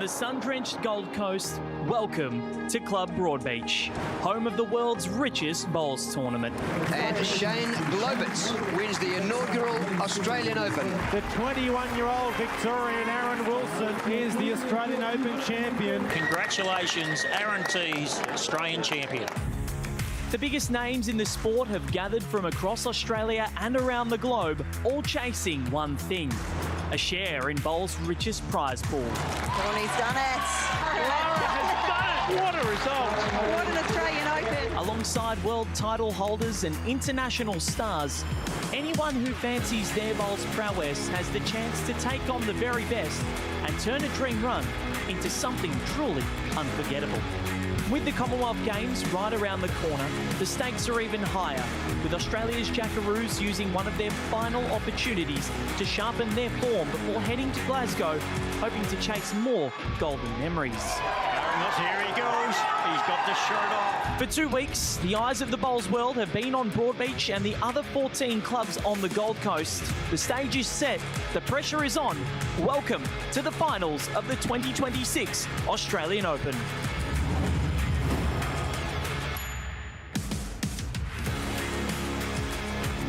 the sun-drenched Gold Coast, welcome to Club Broadbeach, home of the world's richest bowls tournament. And Shane Globitz wins the inaugural Australian Open. The 21-year-old Victorian Aaron Wilson is the Australian Open champion. Congratulations, Aaron T's Australian champion. The biggest names in the sport have gathered from across Australia and around the globe, all chasing one thing: a share in bowl's richest prize pool. He's done it. Lara has done it. What a result. What an Australian Open. Alongside world title holders and international stars, anyone who fancies their bowl's prowess has the chance to take on the very best and turn a dream run into something truly unforgettable. With the Commonwealth Games right around the corner, the stakes are even higher, with Australia's Jackaroos using one of their final opportunities to sharpen their form before heading to Glasgow, hoping to chase more golden memories. Here he goes. He's got the shirt off. For 2 weeks, the eyes of the bowls world have been on Broadbeach and the other 14 clubs on the Gold Coast. The stage is set, the pressure is on. Welcome to the finals of the 2026 Australian Open.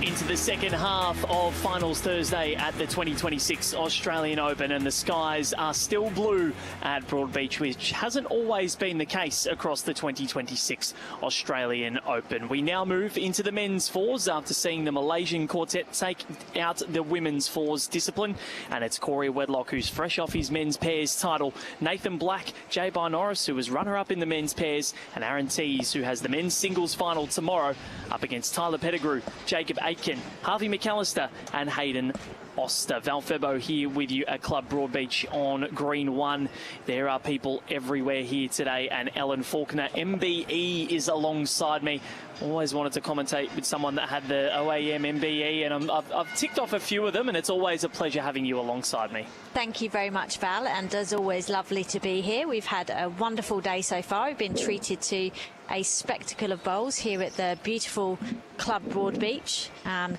Into the second half of finals Thursday at the 2026 Australian Open, and the skies are still blue at Broadbeach, which hasn't always been the case across the 2026 Australian Open. We now move into the men's fours after seeing the Malaysian quartet take out the women's fours discipline, and it's Corey Wedlock who's fresh off his men's pairs title, Nathan Black, Jay Norris who was runner-up in the men's pairs, and Aaron Tees who has the men's singles final tomorrow up against Tyler Pettigrew, Jacob Aitken, Harvey McAllister and Hayden Oster. Val Febo here with you at Club Broadbeach on Green 1. There are people everywhere here today, and Ellen Faulkner, MBE, is alongside me. Always wanted to commentate with someone that had the OAM MBE, and I've ticked off a few of them, and it's always a pleasure having you alongside me. Thank you very much, Val, and as always, lovely to be here. We've had a wonderful day so far. We've been treated to a spectacle of bowls here at the beautiful Club Broadbeach.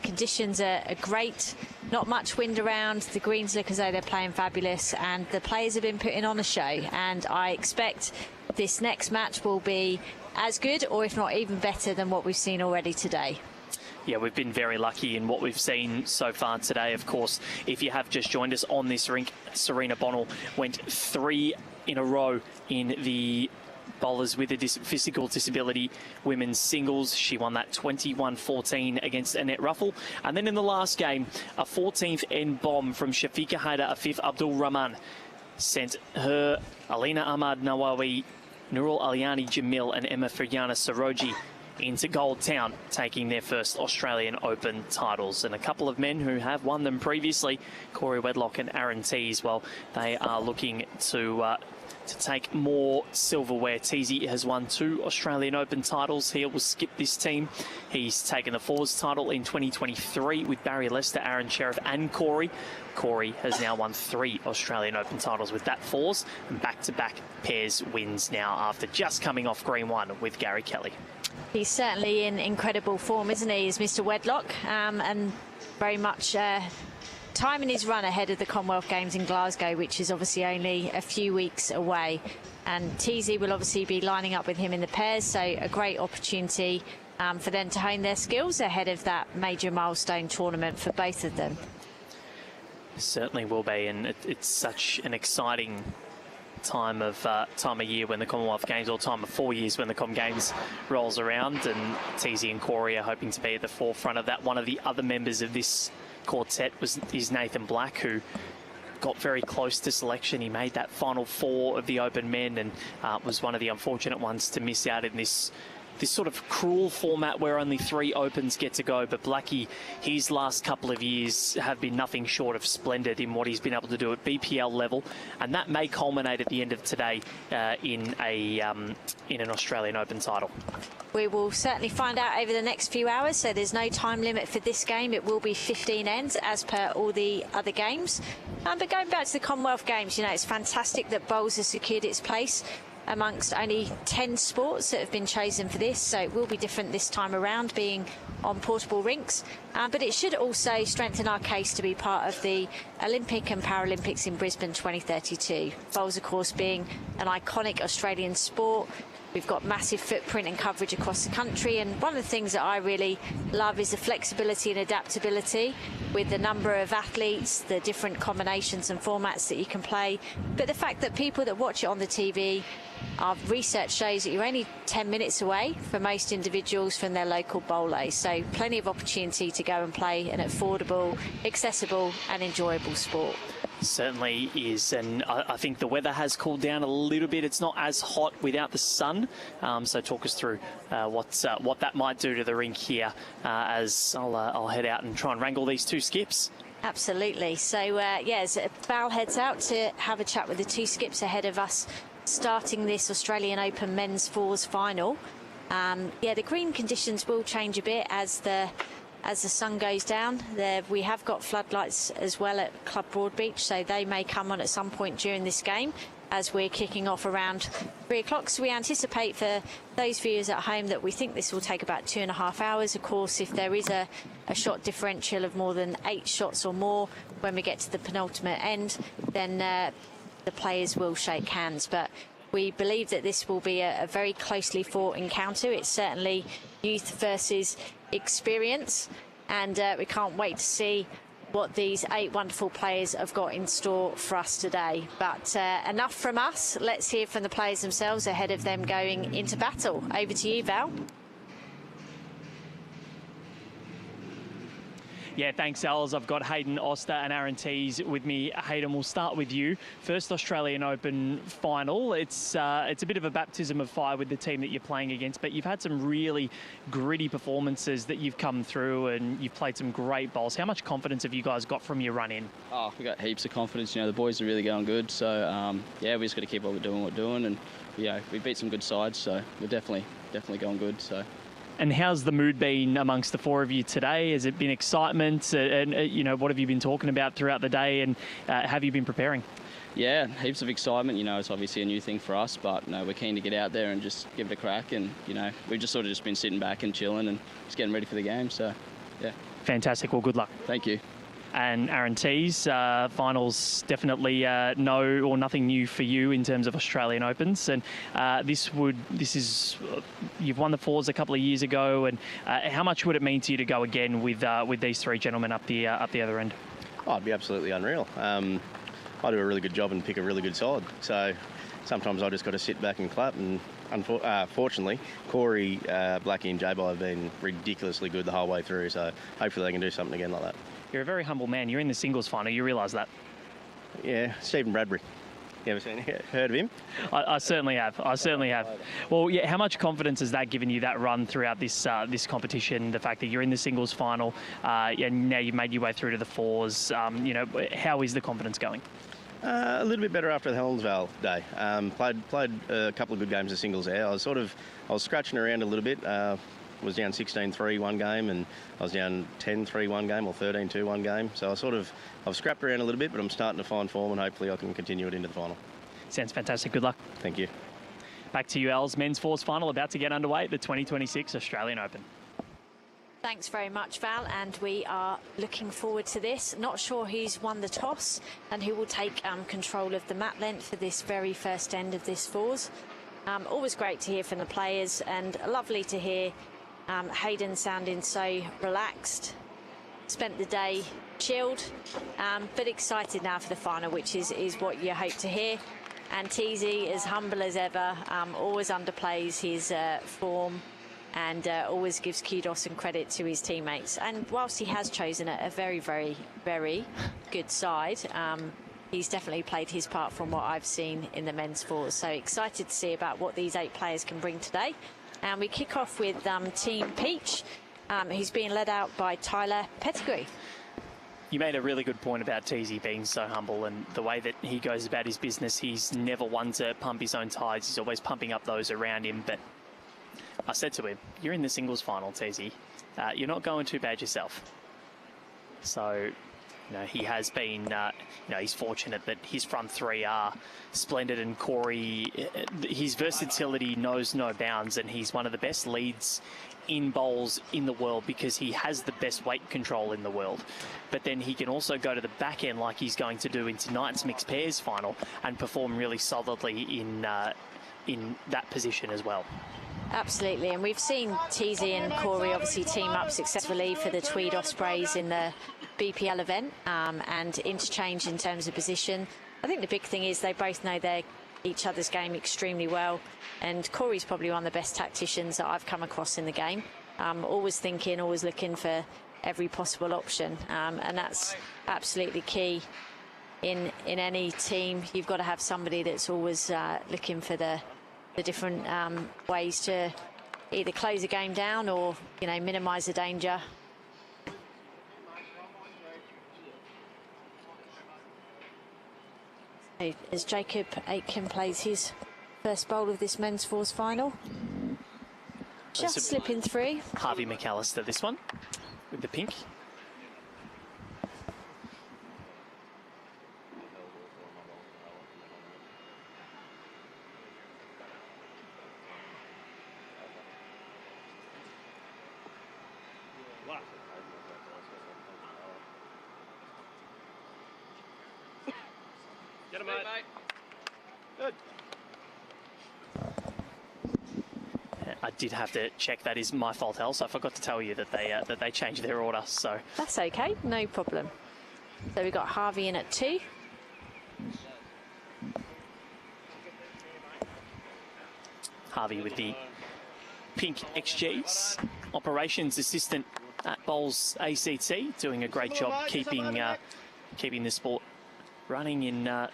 Conditions are great, not much wind around, the greens look as though they're playing fabulous, and the players have been putting on a show, and I expect this next match will be as good, or if not even better, than what we've seen already today. Yeah, we've been very lucky in what we've seen so far today. Of course, if you have just joined us on this rink, Serena Bonnell went 3 in a row in the bowlers with a physical disability women's singles. She won that 21-14 against Annette Ruffle. And then in the last game, a 14th end bomb from Shafiqa Haider Afif Abdul Rahman sent her, Alina Ahmad Nawawi, Nurul Aliani Jamil and Emma Firyana Saroji into Gold Town, taking their first Australian Open titles. And a couple of men who have won them previously, Corey Wedlock and Aaron Tees, well, they are looking to take more silverware. Teesy has won 2 Australian Open titles. He will skip this team. He's taken the fours title in 2023 with Barry Lester, Aaron Sheriff and Corey. Corey has now won 3 Australian Open titles with that fours, and back-to-back pairs wins now after just coming off Green 1 with Gary Kelly. He's certainly in incredible form, isn't he, is Mr. Wedlock, and very much time in his run ahead of the Commonwealth Games in Glasgow, which is obviously only a few weeks away. And Teesy will obviously be lining up with him in the pairs, so a great opportunity for them to hone their skills ahead of that major milestone tournament for both of them. Certainly will be, and it's such an exciting time of year when the Commonwealth Games, or time of 4 years when the Com Games rolls around, and Teesy and Corey are hoping to be at the forefront of that. One of the other members of this quartet is Nathan Black, who got very close to selection. He made that final 4 of the Open men, and was one of the unfortunate ones to miss out in this sort of cruel format where only 3 Opens get to go. But Blackie, his last couple of years have been nothing short of splendid in what he's been able to do at BPL level, and that may culminate at the end of today in an Australian Open title. We will certainly find out over the next few hours, so there's no time limit for this game. It will be 15 ends as per all the other games. But going back to the Commonwealth Games, you know, it's fantastic that bowls has secured its place amongst only 10 sports that have been chosen for this, so it will be different this time around, being on portable rinks, but it should also strengthen our case to be part of the Olympic and Paralympics in Brisbane 2032. Bowls, of course, being an iconic Australian sport. We've got massive footprint and coverage across the country, and one of the things that I really love is the flexibility and adaptability with the number of athletes, the different combinations and formats that you can play, but the fact that people that watch it on the TV, our research shows that you're only 10 minutes away for most individuals from their local bowlers, so plenty of opportunity to go and play an affordable, accessible and enjoyable sport. Certainly is, and I think the weather has cooled down a little bit. It's not as hot without the sun, so talk us through what that might do to the rink here as I'll head out and try and wrangle these two skips. Absolutely. So, yes, Val heads out to have a chat with the two skips ahead of us starting this Australian Open men's fours final. The green conditions will change a bit as the sun goes down. We have got floodlights as well at Club Broadbeach, so they may come on at some point during this game as we're kicking off around 3 o'clock. So we anticipate for those viewers at home that we think this will take about 2.5 hours. Of course, if there is a shot differential of more than 8 shots or more when we get to the penultimate end, then the players will shake hands. But we believe that this will be a very closely fought encounter. It's certainly youth versus experience, and we can't wait to see what these 8 wonderful players have got in store for us today. But enough from us. Let's hear from the players themselves ahead of them going into battle. Over to you, Val. Yeah, thanks, Els. I've got Hayden Oster and Aaron Tees with me. Hayden, we'll start with you. First Australian Open final. It's a bit of a baptism of fire with the team that you're playing against, but you've had some really gritty performances that you've come through, and you've played some great bowls. How much confidence have you guys got from your run in? Oh, we got heaps of confidence. You know, the boys are really going good. So we just got to keep what we're doing, and we beat some good sides. So we're definitely going good. So. And how's the mood been amongst the 4 of you today? Has it been excitement? And what have you been talking about throughout the day? And have you been preparing? Yeah, heaps of excitement. It's obviously a new thing for us, but we're keen to get out there and just give it a crack. And we've just sort of just been sitting back and chilling and just getting ready for the game. So, yeah. Fantastic. Well, good luck. Thank you. And Aaron Tees, finals definitely no or nothing new for you in terms of Australian Opens, and you've won the fours a couple of years ago, and how much would it mean to you to go again with these 3 gentlemen up the other end? Oh, it'd be absolutely unreal. I do a really good job and pick a really good side, so sometimes I just got to sit back and clap. And fortunately, Corey, Blackie and J-Bo have been ridiculously good the whole way through, so hopefully they can do something again like that. You're a very humble man. You're in the singles final. You realise that? Yeah, Stephen Bradbury. You ever heard of him? I certainly have. Well, yeah. How much confidence has that given you, that run throughout this competition? The fact that you're in the singles final, and now you've made your way through to the fours. How is the confidence going? A little bit better after the Helensvale day. Played a couple of good games of singles there. I was scratching around a little bit. Was down 16-3 one game, and I was down 10-3 one game, or 13-2 one game. So I've scrapped around a little bit, but I'm starting to find form, and hopefully I can continue it into the final. Sounds fantastic. Good luck. Thank you. Back to you, Els. Men's fours final about to get underway at the 2026 Australian Open. Thanks very much, Val, and we are looking forward to this. Not sure who's won the toss and who will take control of the mat length for this very first end of this fours. Always great to hear from the players, and lovely to hear Hayden sounding so relaxed. Spent the day chilled, but excited now for the final, which is what you hope to hear. And Teesy, as humble as ever, always underplays his form, and always gives kudos and credit to his teammates. And whilst he has chosen a very, very, very good side, he's definitely played his part from what I've seen in the men's fours. So excited to see about what these 8 players can bring today. And we kick off with Team Peach, who's being led out by Tyler Pettigrew. You made a really good point about Teesy being so humble, and the way that he goes about his business. He's never one to pump his own tides. He's always pumping up those around him. But I said to him, you're in the singles final, Teesy. You're not going too bad yourself. So he has been, he's fortunate that his front three are splendid, and Corey, his versatility knows no bounds, and he's one of the best leads in bowls in the world because he has the best weight control in the world. But then he can also go to the back end like he's going to do in tonight's mixed pairs final and perform really solidly in that position as well. Absolutely, and we've seen Teasy and Corey obviously team up successfully for the Tweed Ospreys in the BPL event, and interchange in terms of position. I think the big thing is they both know each other's game extremely well, and Corey's probably one of the best tacticians that I've come across in the game. Always thinking, always looking for every possible option, and that's absolutely key in any team. You've got to have somebody that's always looking for the different ways to either close a game down or minimise the danger. As Jacob Aitken plays his first bowl of this men's fours final, just slipping through. Harvey McAllister, this one with the pink. Get him, mate. Good. I did have to check. That is my fault, Hal. So I forgot to tell you that they changed their order. So that's okay, no problem. So we've got Harvey in at 2. Harvey with the pink XGs, operations assistant at Bowls ACT, doing a great job keeping the sport running in the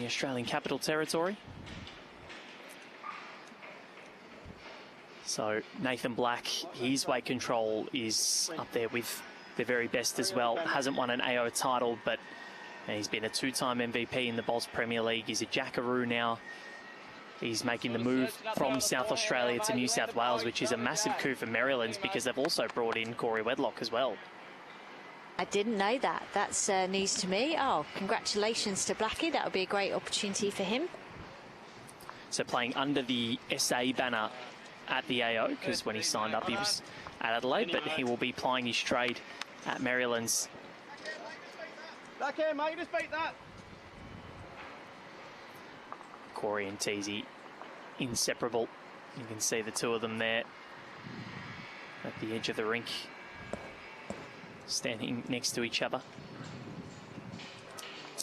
Australian Capital Territory. So Nathan Black, his weight control is up there with the very best as well. Hasn't won an AO title, but he's been a 2-time MVP in the Bowls Premier League. He's a Jackaroo now. He's making the move from South Australia to New South Wales, which is a massive coup for Maryland's because they've also brought in Corey Wedlock as well. I didn't know that. That's news to me. Oh, congratulations to Blackie. That would be a great opportunity for him. So playing under the SA banner at the AO, because when he signed up he was at Adelaide, but he will be plying his trade at Maryland's. Back here, mate. Just beat that. Corey and Teasy, inseparable. You can see the two of them there at the edge of the rink, standing next to each other.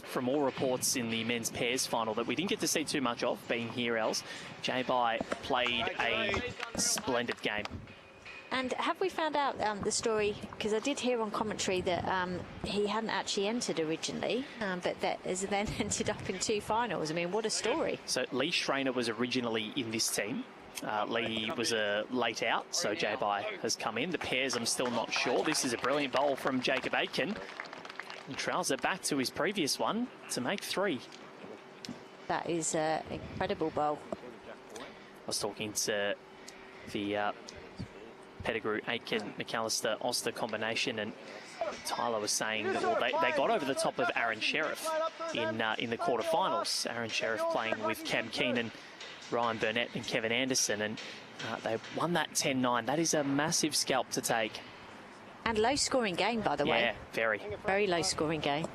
From all reports in the men's pairs final that we didn't get to see too much of, being here, Els, J-Bai played a splendid game. And have we found out the story, because I did hear on commentary that he hadn't actually entered originally, but that has then ended up in 2 finals. I mean, what a story. So Lee Schreiner was originally in this team. Lee was a late out, so J-Bai has come in. The pairs, I'm still not sure. This is a brilliant bowl from Jacob Aitken. And trails it back to his previous one to make 3. That is an incredible bowl. I was talking to the Pettigrew, Aitken, McAllister, Oster combination, and Tyler was saying that they got over the top of Aaron Sheriff in the quarterfinals. Aaron Sheriff playing with Cam Keenan, Ryan Burnett and Kevin Anderson, and they won that 10-9. That is a massive scalp to take. And low scoring game, by the way. Yeah, very. Very low scoring game.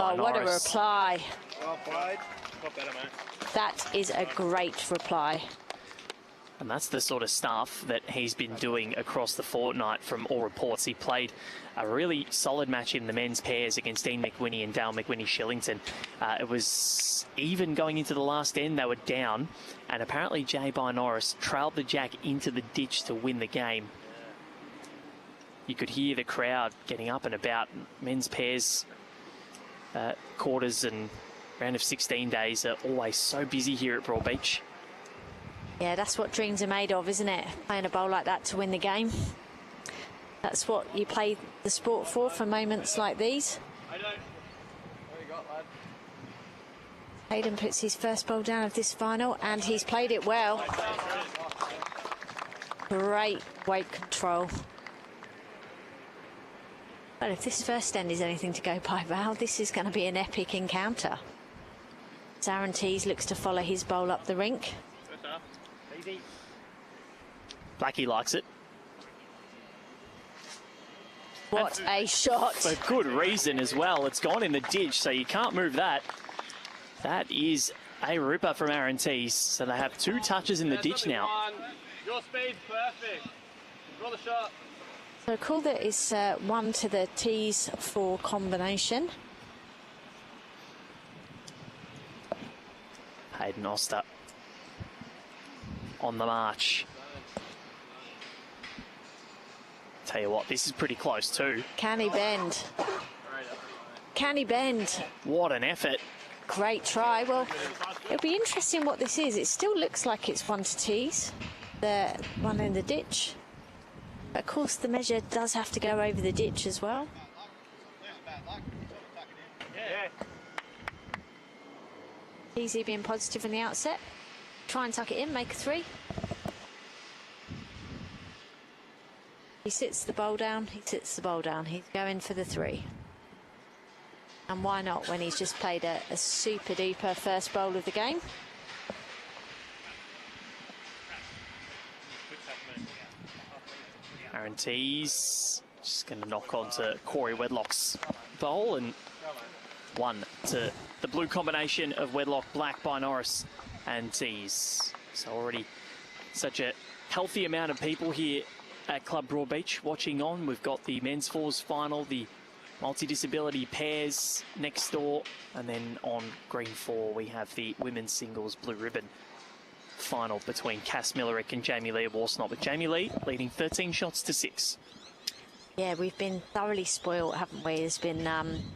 Oh, what a reply. Well played. Got better, mate. That is a great reply. And that's the sort of stuff that he's been doing across the fortnight from all reports. He played a really solid match in the men's pairs against Dean McWhinney and Dale McWhinney-Shillington. It was even going into the last end. They were down, and apparently J-Bai Norris trailed the jack into the ditch to win the game. You could hear the crowd getting up and about. Men's pairs quarters and round of 16 days are always so busy here at Broadbeach. Yeah, that's what dreams are made of, isn't it? Playing a bowl like that to win the game. That's what you play the sport for moments like these. Hayden puts his first bowl down of this final, and he's played it well. Great weight control. Well, if this first end is anything to go by, Val, this is going to be an epic encounter. Aaron Tees looks to follow his bowl up the rink. Blackie likes it. What a shot. For good reason as well. It's gone in the ditch, so you can't move that. That is a ripper from Aaron Tees. So they have 2 touches in the ditch now. Your speed's perfect. Draw the shot. So cool that is 1 to the Tees for combination. Hayden Oster on the march. Tell you what, this is pretty close too. Can he bend? Can he bend? What an effort. Great try. Well, it'll be interesting what this is. It still looks like it's 1 to Tees, the one in the ditch. But of course, the measure does have to go over the ditch as well. Easy being positive in the outset. Try and tuck it in, make a 3. He sits the bowl down, he sits the bowl down. He's going for the 3. And why not when he's just played a super duper first bowl of the game? Aaron Tees just going to knock onto Corey Wedlock's bowl, and 1 to the blue combination of Wedlock, Black by Norris and Tees. So already such a healthy amount of people here at Club Broadbeach watching on. We've got the men's fours final, the multi-disability pairs next door, and then on green 4 we have the women's singles blue ribbon final between Cass Millerick and Jamie Lee of Warsnott, with Jamie Lee leading 13 shots to 6. Yeah, we've been thoroughly spoiled, haven't we? There's been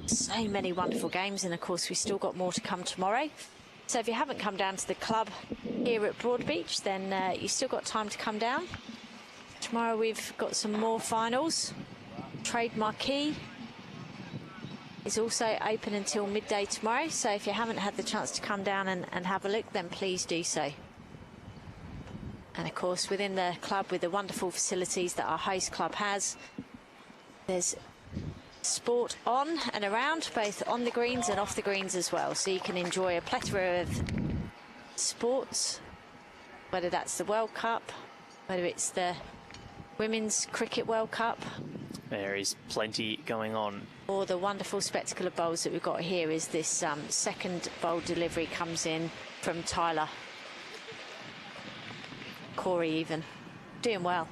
so many wonderful games, and of course we've still got more to come tomorrow. So if you haven't come down to the club here at Broadbeach, then you've still got time to come down. Tomorrow we've got some more finals. Trade Marquee is also open until midday tomorrow, so if you haven't had the chance to come down and have a look, then please do so. And of course, within the club, with the wonderful facilities that our host club has, there's sport on and around, both on the greens and off the greens as well. So you can enjoy a plethora of sports, whether that's the World Cup, whether it's the Women's Cricket World Cup. There is plenty going on. Or the wonderful spectacle of bowls that we've got here is this second bowl delivery comes in from Tyler. Corey even. Doing well.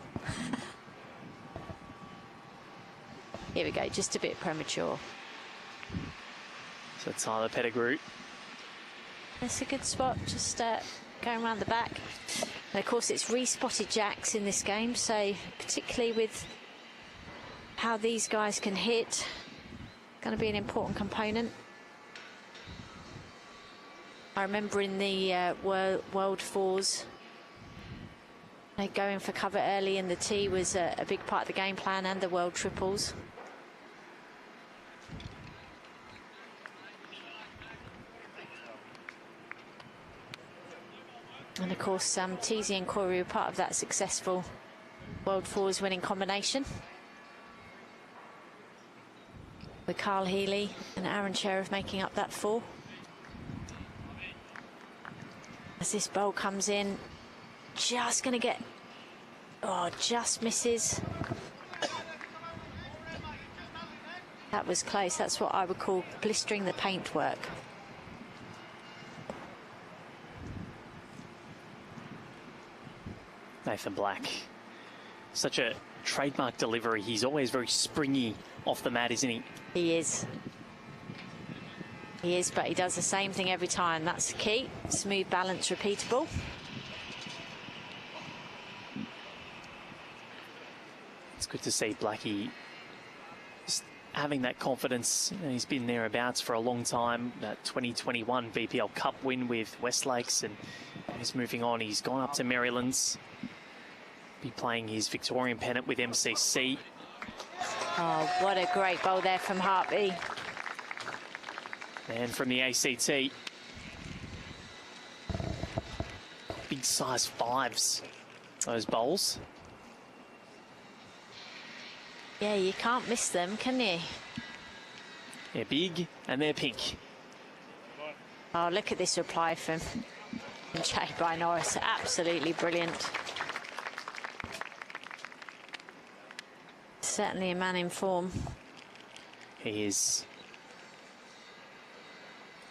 Here we go, just a bit premature. So Tyler Pettigrew. That's a good spot, just going around the back. And of course it's re-spotted jacks in this game, so particularly with how these guys can hit, going to be an important component. I remember in the World Fours, going for cover early in the tee was a big part of the game plan, and the World Triples. And of course, Teesy and Corey were part of that successful World Fours winning combination, with Carl Healy and Aaron Sheriff making up that 4. As this bowl comes in, just going to get, oh, just misses. That was close. That's what I would call blistering the paintwork. Nathan Black, such a trademark delivery. He's always very springy off the mat, isn't he? He is. He is, but he does the same thing every time. That's the key. Smooth, balance, repeatable. It's good to see Blackie just having that confidence. You know, he's been thereabouts for a long time. That 2021 BPL Cup win with Westlakes, and he's moving on. He's gone up to Maryland's. Be playing his Victorian pennant with MCC. Oh, what a great bowl there from Hartley. And from the ACT, big size 5s, those bowls. Yeah, you can't miss them, can you? They're big and they're pink. Oh, look at this reply from J.B. Norris. Absolutely brilliant. Certainly a man in form. He is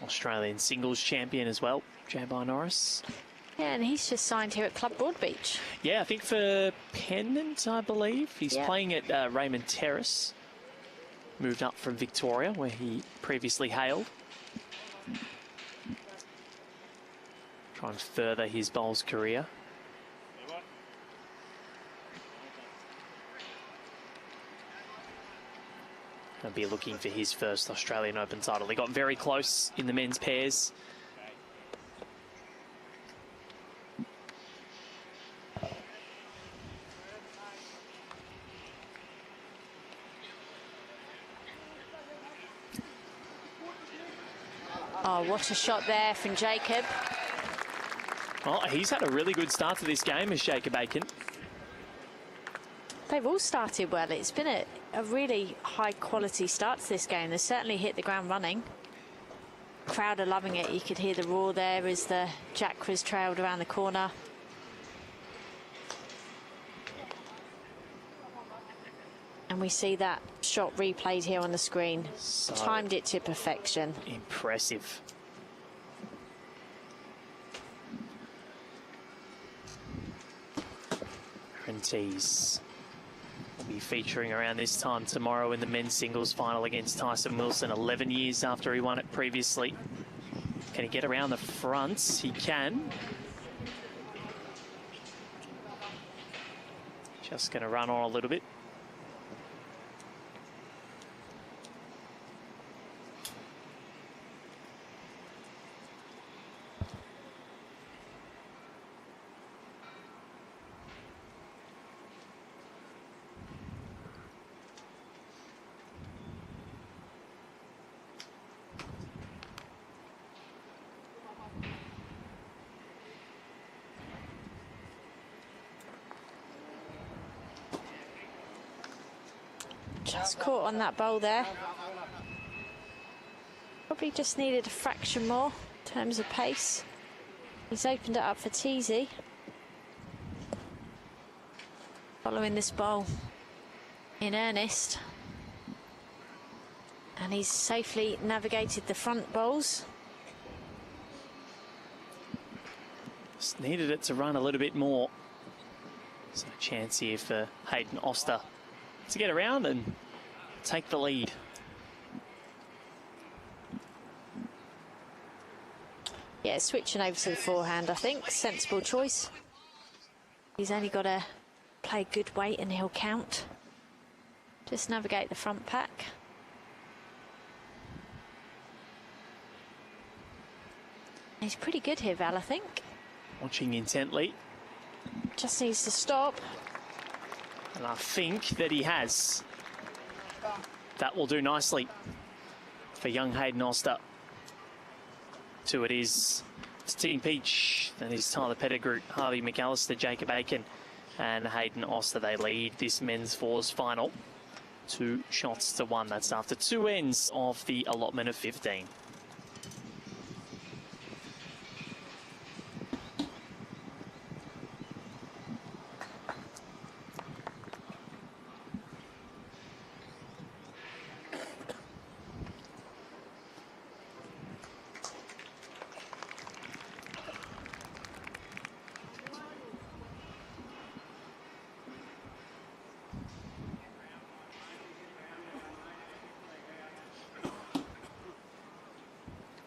Australian singles champion as well, J.B. Norris. Yeah, and he's just signed here at Club Broadbeach. Yeah, I think for Pennant, I believe. He's playing at Raymond Terrace. Moved up from Victoria, where he previously hailed. Try and further his bowls career. He'll be looking for his first Australian Open title. He got very close in the men's pairs. Oh, what a shot there from Jacob. Well, he's had a really good start to this game as Jacob Aiken. They've all started well. It's been a really high quality start to this game. They certainly hit the ground running. Crowd are loving it. You could hear the roar there as the Jackras trailed around the corner. And we see that shot replayed here on the screen. So timed it to perfection. Impressive. Prentice will be featuring around this time tomorrow in the men's singles final against Tyson Wilson, 11 years after he won it previously. Can he get around the fronts? He can. Just going to run on a little bit. Just caught on that bowl there. Probably just needed a fraction more in terms of pace. He's opened it up for Teasy. Following this bowl in earnest. And he's safely navigated the front bowls. Just needed it to run a little bit more. So a chance here for Hayden Oster to get around and take the lead. Yeah, switching over to the forehand, I think. Sensible choice. He's only got to play good weight and he'll count. Just navigate the front pack. He's pretty good here, Val, I think. Watching intently. Just needs to stop. And I think that he has. That will do nicely for young Hayden Oster. Two it is. It's Team Peach. That is Tyler Pettigrew, Harvey McAllister, Jacob Aiken and Hayden Oster. They lead this men's fours final. 2 shots to 1. That's after 2 ends of the allotment of 15.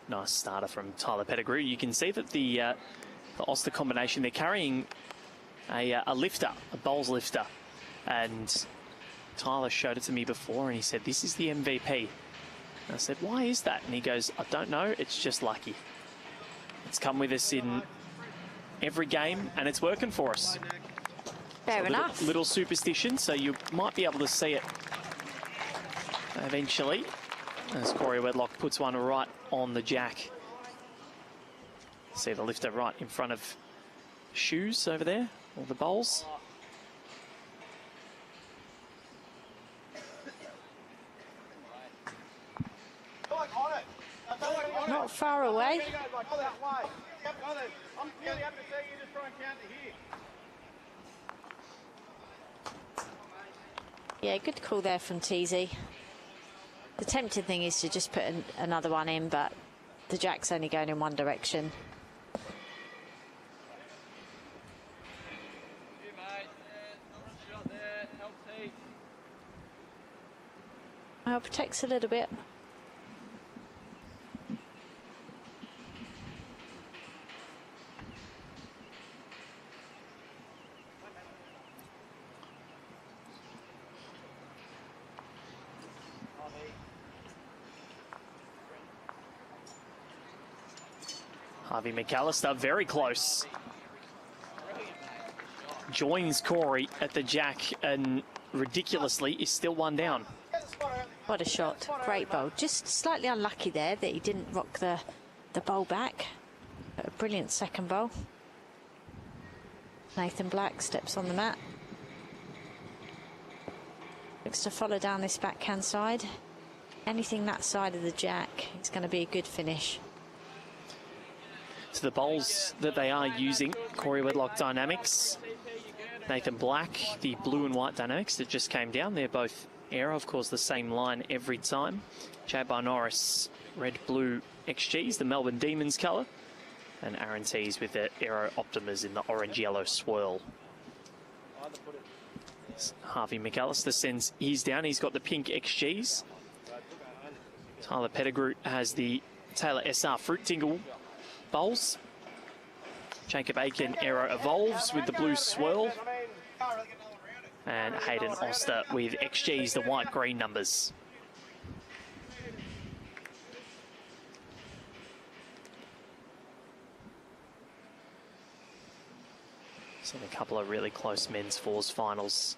Nice starter from Tyler Pettigrew. You can see that the Oster combination, they're carrying a lifter, a bowls lifter. And Tyler showed it to me before and he said, this is the MVP. And I said, why is that? And he goes, I don't know, it's just lucky. It's come with us in every game and it's working for us. Fair enough. Little superstition, so you might be able to see it eventually. As Corey Wedlock puts one right on the jack. See the lifter right in front of shoes over there, or the bowls. not far away. I'm really happy to see you just try and counter here. Yeah, good call there from Teasy. The tempting thing is to just put another one in, but the jack's only going in one direction. Well, protects a little bit. Harvey McAllister very close. Joins Corey at the jack and ridiculously is still one down. What a shot. Great bowl. Just slightly unlucky there that he didn't rock the bowl back. But a brilliant second bowl. Nathan Black steps on the mat. Looks to follow down this backhand side. Anything that side of the jack is going to be a good finish. So the bowls that they are using, Corey Wedlock Dynamics, Nathan Black, the blue and white Dynamics that just came down. They're both Aero, of course, the same line every time. J.Bar Norris, red-blue XGs, the Melbourne Demons colour. And Aaron Tees with the Aero Optimas in the orange-yellow swirl. Harvey McAllister sends his down. He's got the pink XGs. Tyler Pettigrew has the Taylor SR Fruit Tingle bowls. Jacob Aiken Aero Evolves with the blue swirl. And Hayden Oster with XGs, the white-green numbers. Seen a couple of really close men's fours finals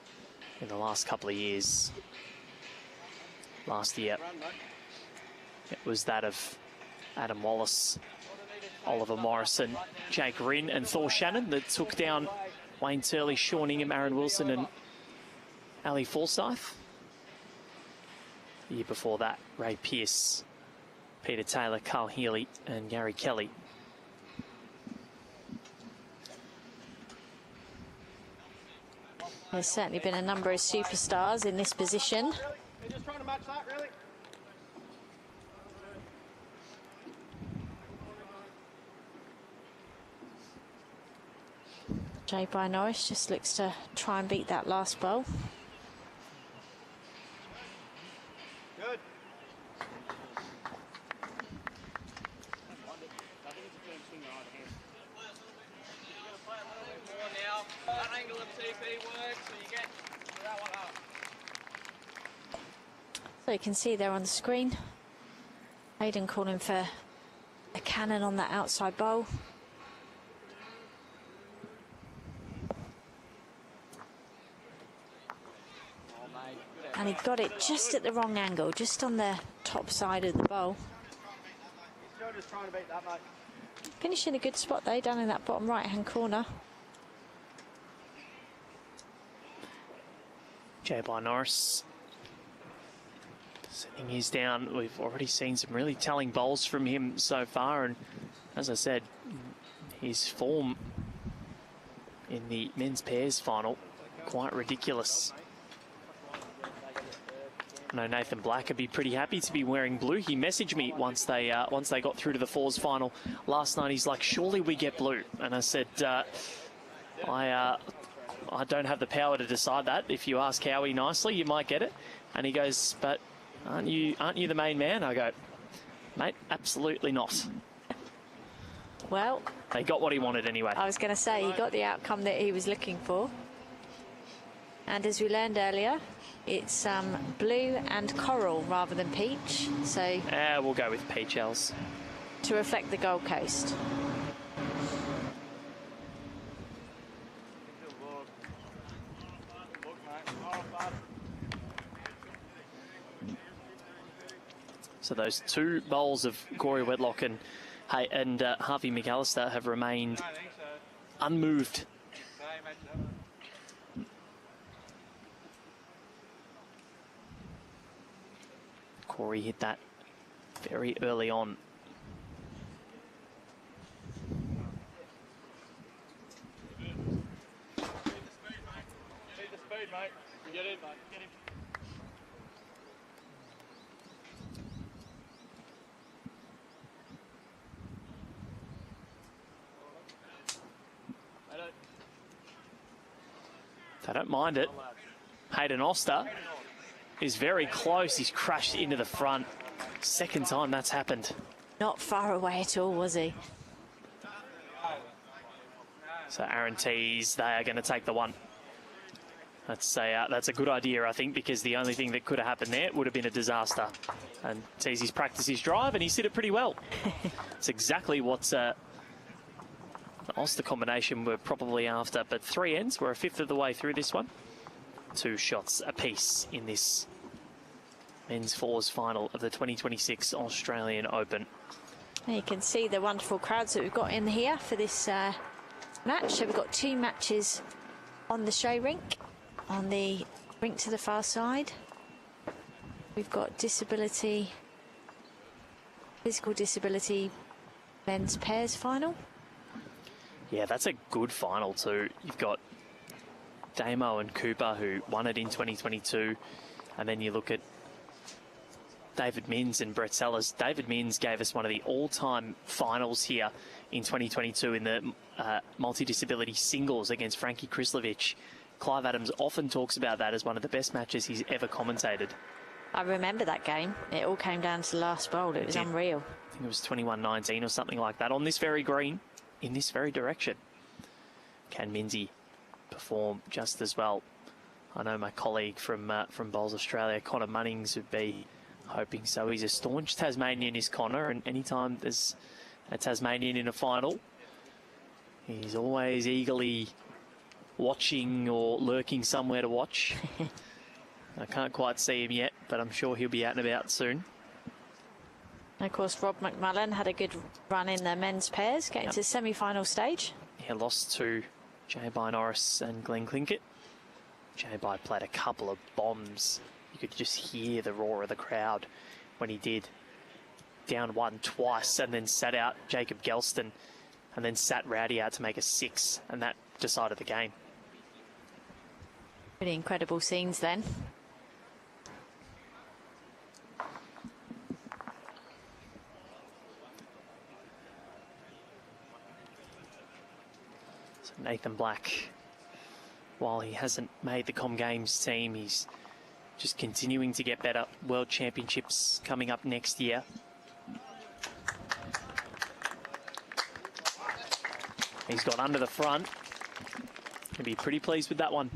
in the last couple of years. Last year, it was that of Adam Wallace, Oliver Morrison, Jake Rinn and Thor Shannon that took down Wayne Turley, Sean Ingham, Aaron Wilson and Ali Forsyth. The year before that, Ray Pearce, Peter Taylor, Carl Healy and Gary Kelly. There's certainly been a number of superstars in this position. They're just trying to match that, really. J.Bar Norris just looks to try and beat that last bowl. Good. So you can see there on the screen, Hayden calling for a cannon on that outside bowl. And he got it just at the wrong angle, just on the top side of the bowl. He's still just trying to beat that, mate. Finished in a good spot though, down in that bottom right-hand corner. J.Bar Norris setting his down. We've already seen some really telling bowls from him so far, and as I said, his form in the men's pairs final, quite ridiculous. I know Nathan Black would be pretty happy to be wearing blue. He messaged me once they got through to the fours final last night. He's like, surely we get blue. And I said, I don't have the power to decide that. If you ask Howie nicely, you might get it. And he goes, but aren't you the main man? I go, mate, absolutely not. Well, they got what he wanted anyway. I was going to say, he got the outcome that he was looking for. And as we learned earlier, it's blue and coral rather than peach. So we'll go with peach, Els. To reflect the Gold Coast. So those two bowls of Corey Wedlock and Harvey McAllister have remained unmoved. Corey hit that very early on speed, mate. Get in, mate. Get in. They don't mind it. Hayden Oster is very close. He's crashed into the front. Second time that's happened. Not far away at all, was he? So Aaron Tees, they are going to take the one. That's a good idea, I think, because the only thing that could have happened there would have been a disaster. And Teesy's practiced his drive and he's hit it pretty well. It's exactly what the Oster combination were probably after. But 3 ends, we're a fifth of the way through this one. 2 shots apiece in this men's fours final of the 2026 Australian Open. You can see the wonderful crowds that we've got in here for this match. So we've got 2 matches on the show rink. On the rink to the far side, we've got physical disability men's pairs final. Yeah, that's a good final too. You've got Damo and Cooper, who won it in 2022, and then you look at David Mins and Brett Sellers. David Mins gave us one of the all-time finals here in 2022 in the multi-disability singles against Frankie Krislovich. Clive Adams often talks about that as one of the best matches he's ever commentated. I remember that game. It all came down to the last bowl. It was unreal. I think it was 21-19 or something like that on this very green, in this very direction. Can Minzy perform just as well? I know my colleague from Bowls Australia, Connor Munnings, would be hoping so. He's a staunch Tasmanian, is Connor, and anytime there's a Tasmanian in a final, he's always eagerly watching or lurking somewhere to watch. I can't quite see him yet, but I'm sure he'll be out and about soon. And of course, Rob McMullen had a good run in the men's pairs, getting to the semi-final stage. He lost to J-By Norris and Glenn Clinkett. J-By played a couple of bombs. You could just hear the roar of the crowd when he did. Down 1 twice and then sat out Jacob Gelston and then sat Rowdy out to make a 6, and that decided the game. Pretty incredible scenes then. So Nathan Black, while he hasn't made the Com Games team, he's just continuing to get better. World Championships coming up next year. He's got under the front. He'll be pretty pleased with that one.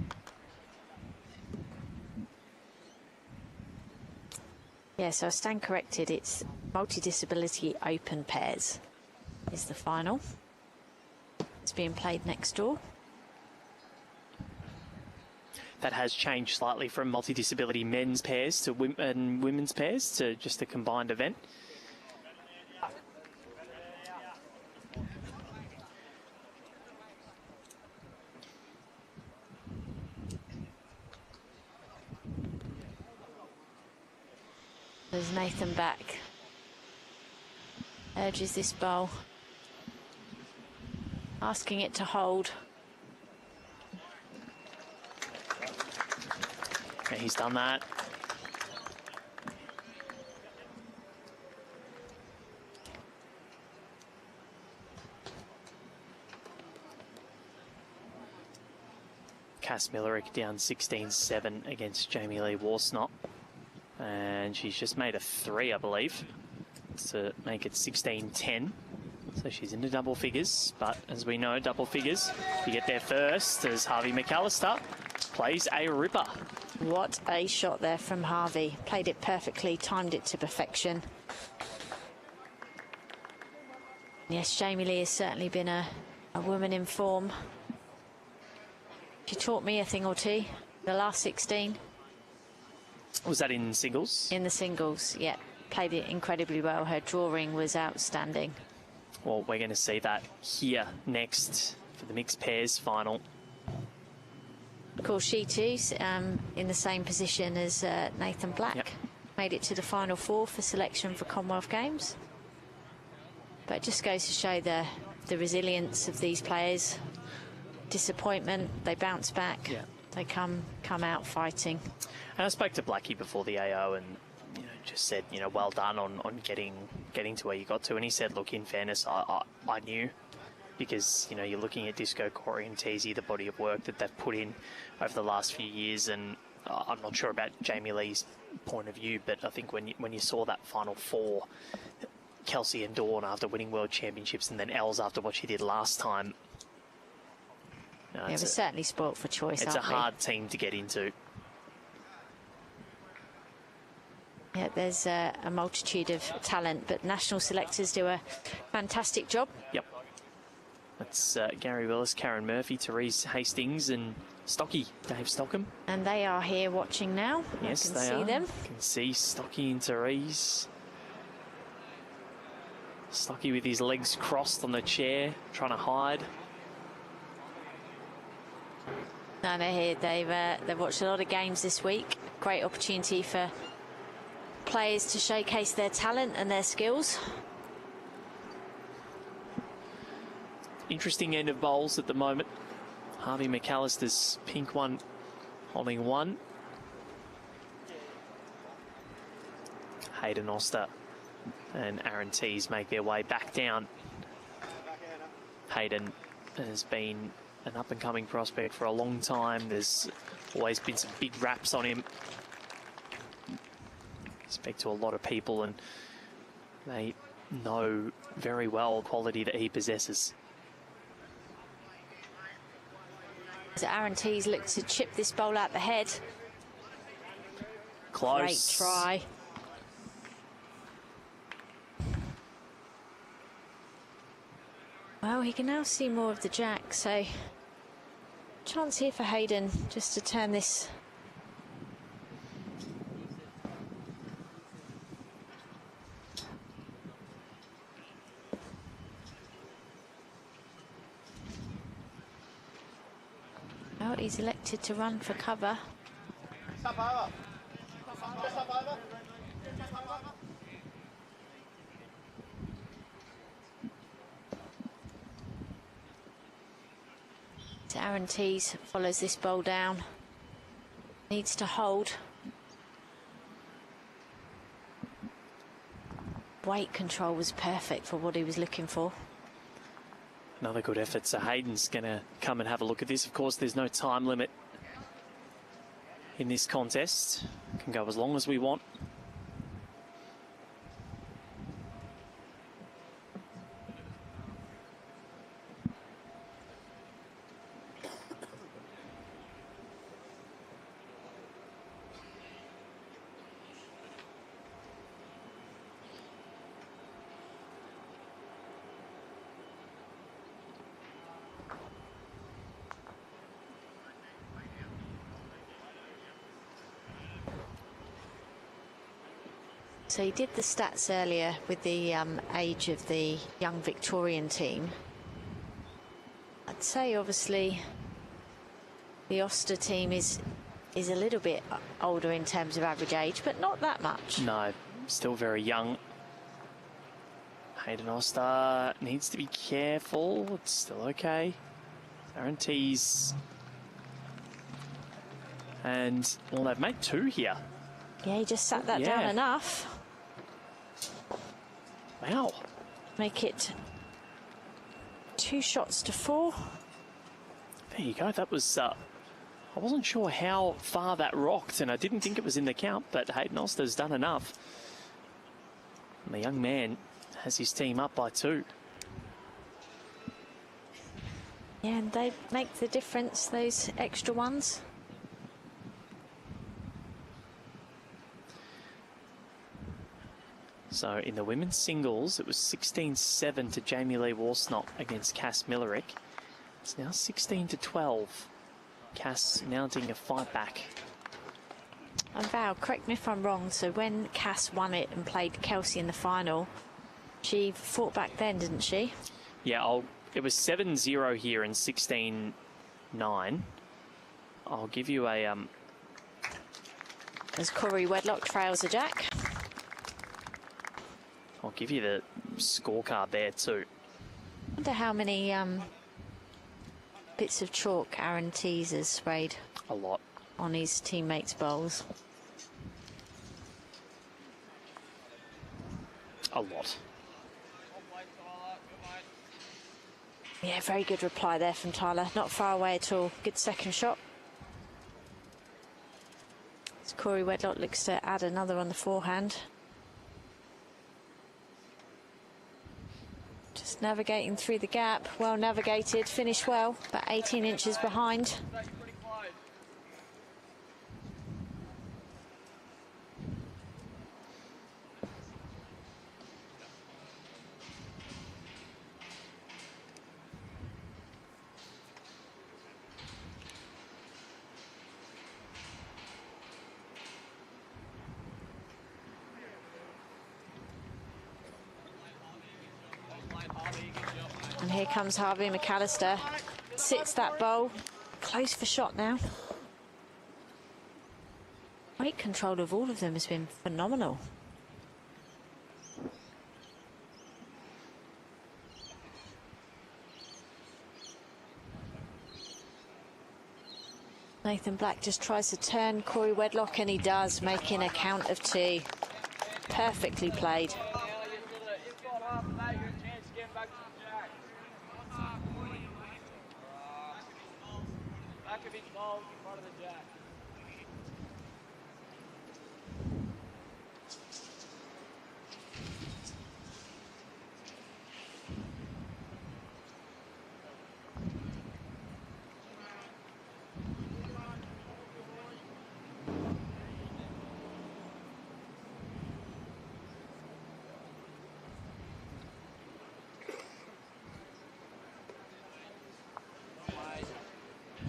Yeah, so I stand corrected. It's multi-disability open pairs is the final. It's being played next door. That has changed slightly from multi-disability men's pairs to women's pairs to just a combined event. There's Nathan back. Urges this bowl. Asking it to hold. Yeah, he's done that. Cass Millerick down 16-7 against Jamie Lee Warsnott. And she's just made a 3, I believe, to make it 16-10. So she's into double figures, but as we know, double figures, you get there first as Harvey McAllister plays a ripper. What a shot there from Harvey. Played it perfectly, timed it to perfection. Yes, Jamie Lee has certainly been a woman in form. She taught me a thing or two the last 16. Was that in singles? In the singles, yeah. Played it incredibly well. Her drawing was outstanding. Well, we're going to see that here next for the mixed pairs final. Of course, she too's in the same position as Nathan Black. Yep. Made it to the final 4 for selection for Commonwealth Games. But it just goes to show the resilience of these players. Disappointment, they bounce back. Yeah. they come out fighting. And I spoke to Blackie before the AO and just said, well done on getting to where you got to. And he said, look, in fairness, I knew, because, you're looking at Disco, Corey and Teasy, the body of work that they've put in over the last few years. And I'm not sure about Jamie Lee's point of view, but I think when you saw that Final Four, Kelsey and Dawn after winning World Championships, and then Els after what she did last time. We're certainly spoilt for choice, It's a hard team to get into. Yeah, there's a multitude of talent, but national selectors do a fantastic job. Yep. That's Gary Willis, Karen Murphy, Therese Hastings and Stocky, Dave Stockham. And they are here watching now. Yes, I can see them. You can see Stocky and Therese. Stocky with his legs crossed on the chair, trying to hide. No, they're here. They've watched a lot of games this week. Great opportunity for players to showcase their talent and their skills. Interesting end of bowls at the moment. Harvey McAllister's pink one holding one. Hayden Oster and Aaron Tees make their way back down. Hayden has been an up-and-coming prospect for a long time. There's always been some big raps on him. Speak to a lot of people and they know very well the quality that he possesses. So Aaron Tees looks to chip this bowl out the head. Close. Great try. Well, he can now see more of the jack, so chance here for Hayden just to turn this. Well, he's elected to run for cover. So Aaron Tees follows this bowl down. Needs to hold. Weight control was perfect for what he was looking for. Another good effort. So Hayden's going to come and have a look at this. Of course, there's no time limit in this contest. Can go as long as we want. So he did the stats earlier with the age of the young Victorian team. I'd say obviously the Oster team is a little bit older in terms of average age, but not that much. No, still very young. Hayden Oster needs to be careful. It's still okay. Aaron Tees. And, well, they've made two here. Yeah, he just sat that down enough. Wow. Make it 2 shots to 4. There you go. That was, I wasn't sure how far that rocked, and I didn't think it was in the count, but Hayden Oster's done enough. And the young man has his team up by 2. Yeah, and they make the difference, those extra ones. So in the women's singles, it was 16-7 to Jamie Lee Warsnott against Cass Millerick. It's now 16-12. Cass mounting a fight back. And Val, correct me if I'm wrong, so when Cass won it and played Kelsey in the final, she fought back then, didn't she? Yeah, it was 7-0 here and 16-9. I'll give you a... As Corey Wedlock trails a jack. I'll give you the scorecard there too. I wonder how many bits of chalk Aaron Tees has sprayed. A lot. On his teammates' bowls. A lot. Yeah, very good reply there from Tyler. Not far away at all. Good second shot. As Corey Wedlock looks to add another on the forehand. Just navigating through the gap. Well navigated, finished well, about 18 inches behind. And here comes Harvey McAllister. Sits that bowl. Close for shot now. Weight control of all of them has been phenomenal. Nathan Black just tries to turn Corey Wedlock, and he does, making a count of 2. Perfectly played.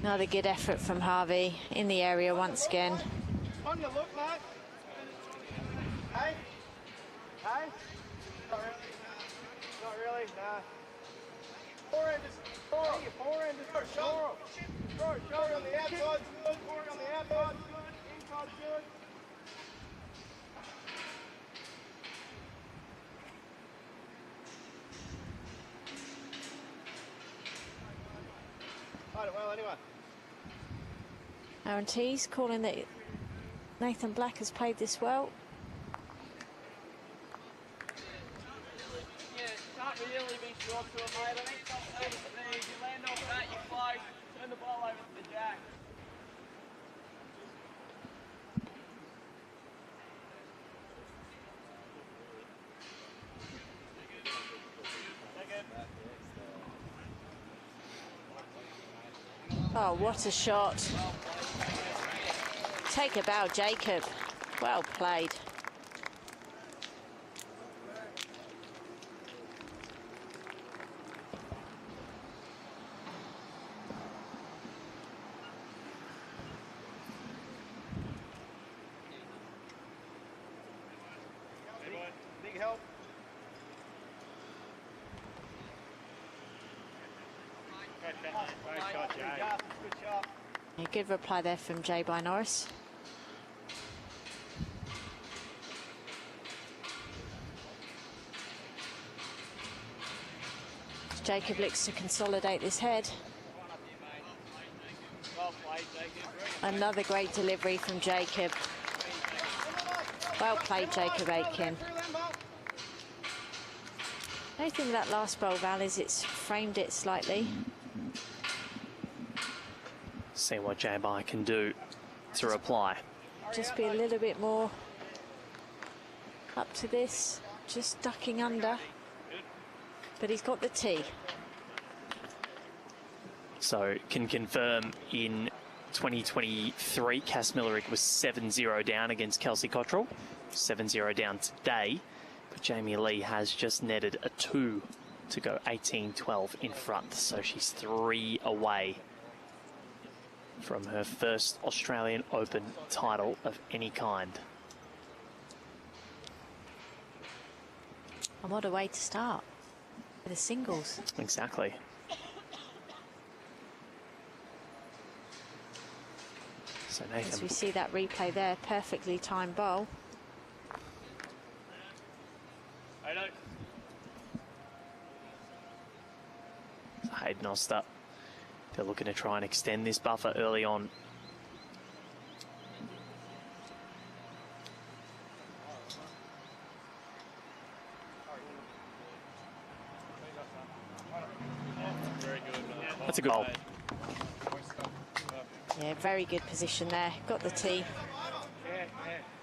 Another good effort from Harvey in the area once again. On your look, mate. Hey? Hey? Not really, nah. Four-handers, four-handers, short. Short on the outside, good. Corey on the outside, good. Inside, good. Played it well anyway. Aaron Tees calling that Nathan Black has played this well. Yeah, can't really be short to it, mate. I think something over speed. You land off that, you float, turn the ball over to the jack. Oh, what a shot. Take a bow, Jacob. Well played. Big help. Great shot, Jay. Good shot. A good reply there from Jay by Norris. Jacob looks to consolidate this head. Well played, Jacob. Another great delivery from Jacob. Well played, Jacob Aitken. The only thing with that last bowl, Val, is it's framed it slightly. See what J-Bar can do to reply. Just be a little bit more up to this, just ducking under. But he's got the tee. So can confirm in 2023, Cass Millerick was 7-0 down against Kelsey Cottrell. 7-0 down today. But Jamie Lee has just netted a 2 to go 18-12 in front. So she's 3 away from her first Australian Open title of any kind. And what a way to start with the singles. Exactly. So Nathan, as we see that replay there, perfectly timed bowl. Hayden Oster, they're looking to try and extend this buffer early on That's a good goal. Yeah, very good position there. Got the tee.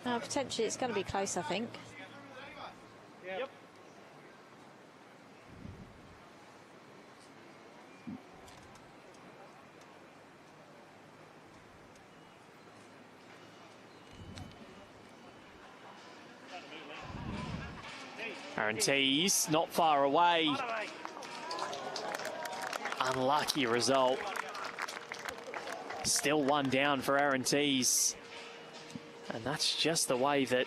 Potentially it's going to be close, I think. Yep. Aaron Tees not far away. Unlucky result. Still one down for Aaron Tees. And that's just the way that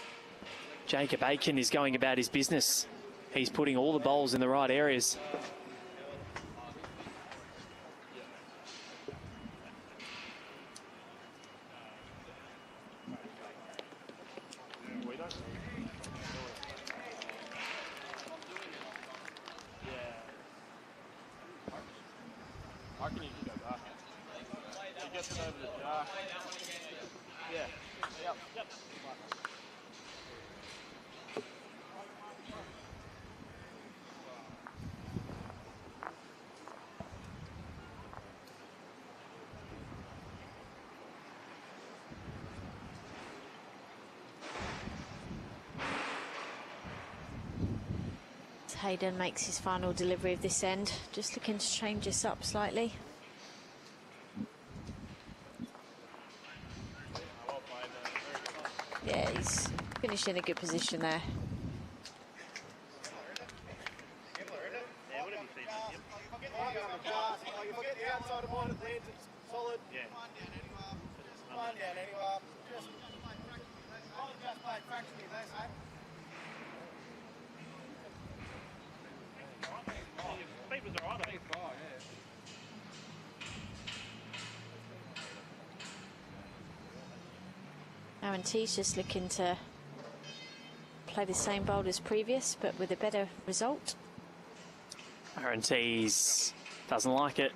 Jacob Aiken is going about his business. He's putting all the bowls in the right areas. Hayden makes his final delivery of this end. Just looking to change this up slightly. Yeah, he's finished in a good position there. Aaron Tees just looking to play the same bowl as previous, but with a better result. Aaron Tees doesn't like it.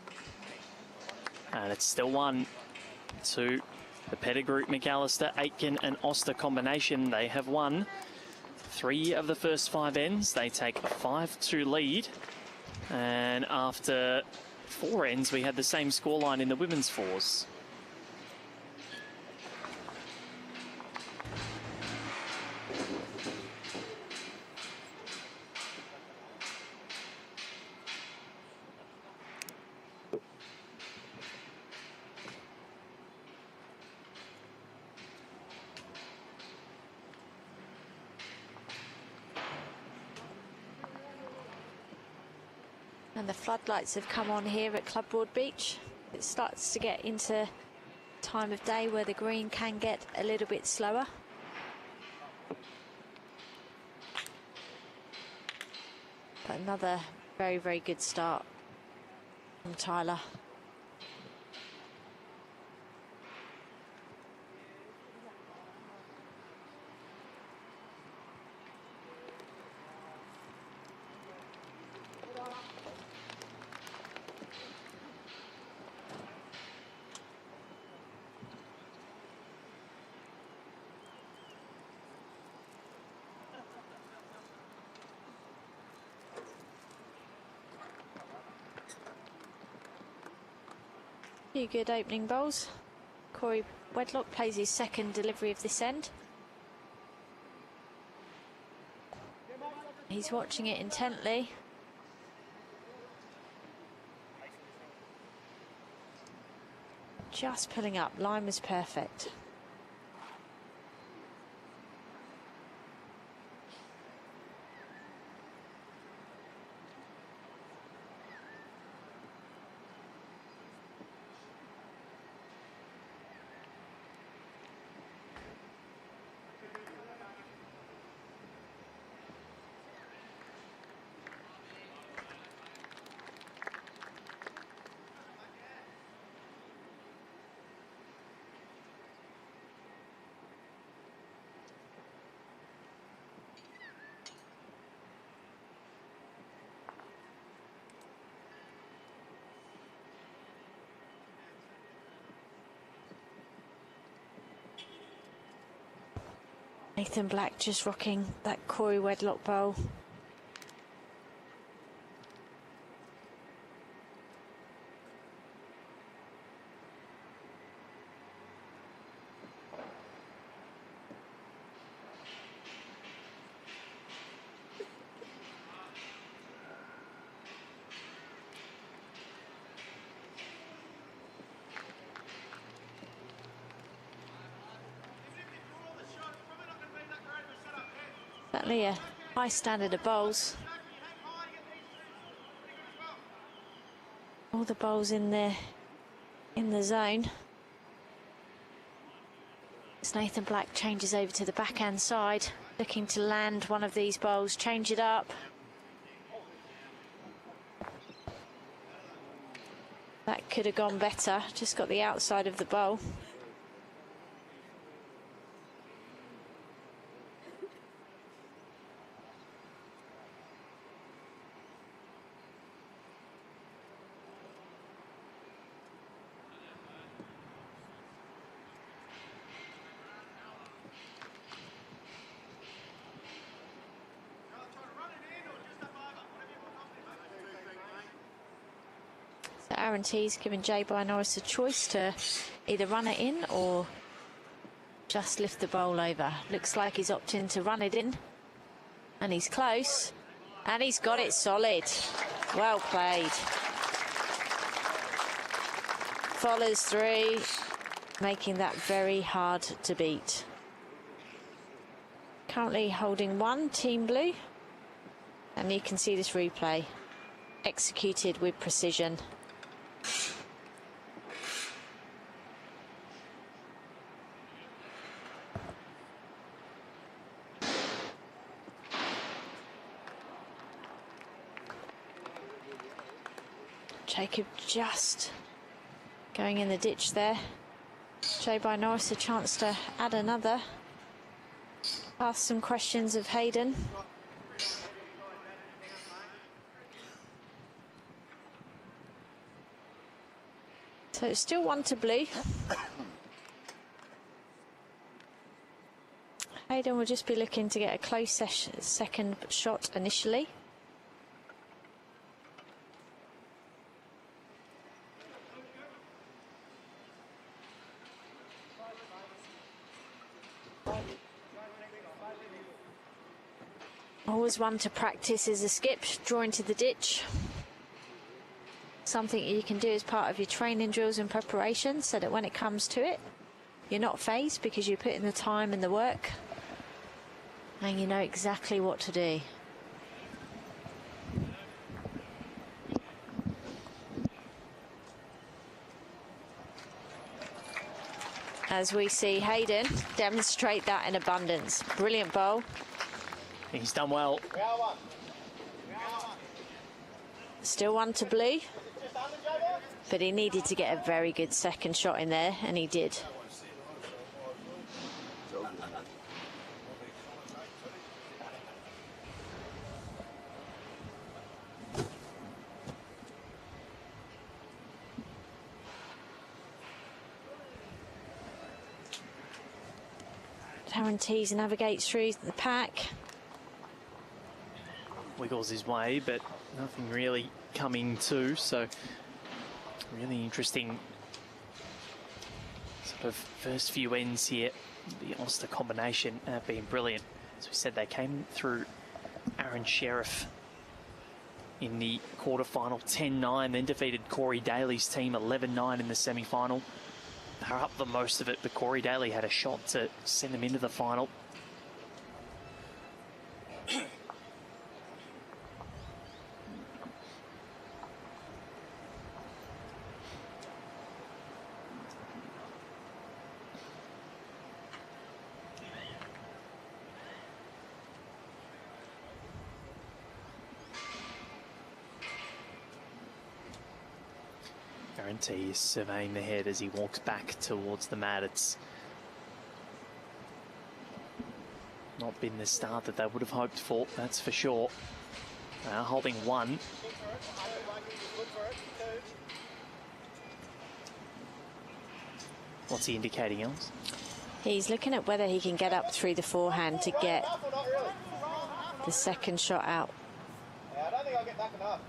And it's still 1-2. The Pettigrew, McAllister, Aitken and Oster combination. They have won 3 of the first 5 ends. They take a 5-2 lead. And after 4 ends, we had the same scoreline in the women's fours. And the floodlights have come on here at Club Broadbeach. It starts to get into time of day where the green can get a little bit slower. But another very, very good start from Tyler. Few good opening bowls. Corey Wedlock plays his second delivery of this end. He's watching it intently. Just pulling up, line was perfect. Nathan Black just rocking that Corey Wedlock bowl. Certainly a high standard of bowls. All the bowls in the zone. As Nathan Black changes over to the backhand side, looking to land one of these bowls, change it up. That could have gone better, just got the outside of the bowl. So Aaron T's giving Jay by Norris a choice to either run it in or just lift the bowl over. Looks like he's opting to run it in, and he's close, and he's got it solid. Well played. Follows through, making that very hard to beat. Currently holding one, Team Blue, and you can see this replay executed with precision. Jacob just going in the ditch there. Jay by Norris a chance to add another. Ask some questions of Hayden. So it's still 1 to Blue. Hayden will just be looking to get a close second shot initially. Always one to practice is a skip, drawing to the ditch. Something you can do as part of your training drills and preparation, so that when it comes to it, you're not phased because you put in the time and the work and you know exactly what to do. As we see Hayden demonstrate that in abundance. Brilliant bowl. He's done well. Still 1 to Blue, but he needed to get a very good second shot in there, and he did. Aaron Tees navigates through the pack. Wiggles his way, but nothing really coming to, so really interesting sort of first few ends here. The Ulster combination have been brilliant. As we said, they came through Aaron Sheriff in the quarterfinal 10-9, then defeated Corey Daly's team 11-9 in the semi-final. They're up the most of it, but Corey Daly had a shot to send them into the final. Guarantee is surveying the head as he walks back towards the mat. It's not been the start that they would have hoped for, that's for sure. Holding one. What's he indicating else? He's looking at whether he can get up through the forehand to get the second shot out. I don't think I'll get back enough.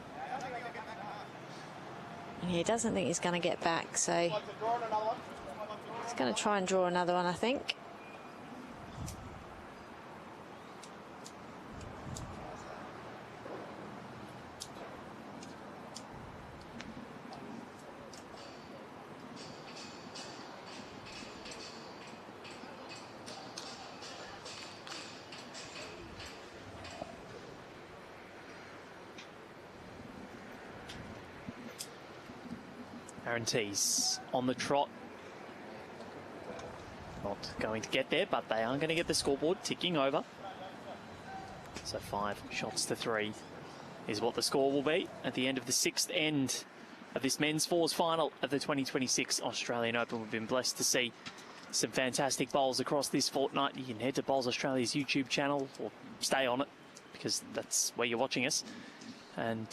He doesn't think he's going to get back, so he's going to try and draw another one, I think. Aaron Tees on the trot. Not going to get there, but they are going to get the scoreboard ticking over. So 5 shots to 3 is what the score will be at the end of the 6th end of this men's fours final of the 2026 Australian Open. We've been blessed to see some fantastic bowls across this fortnight. You can head to Bowls Australia's YouTube channel or stay on it because that's where you're watching us. And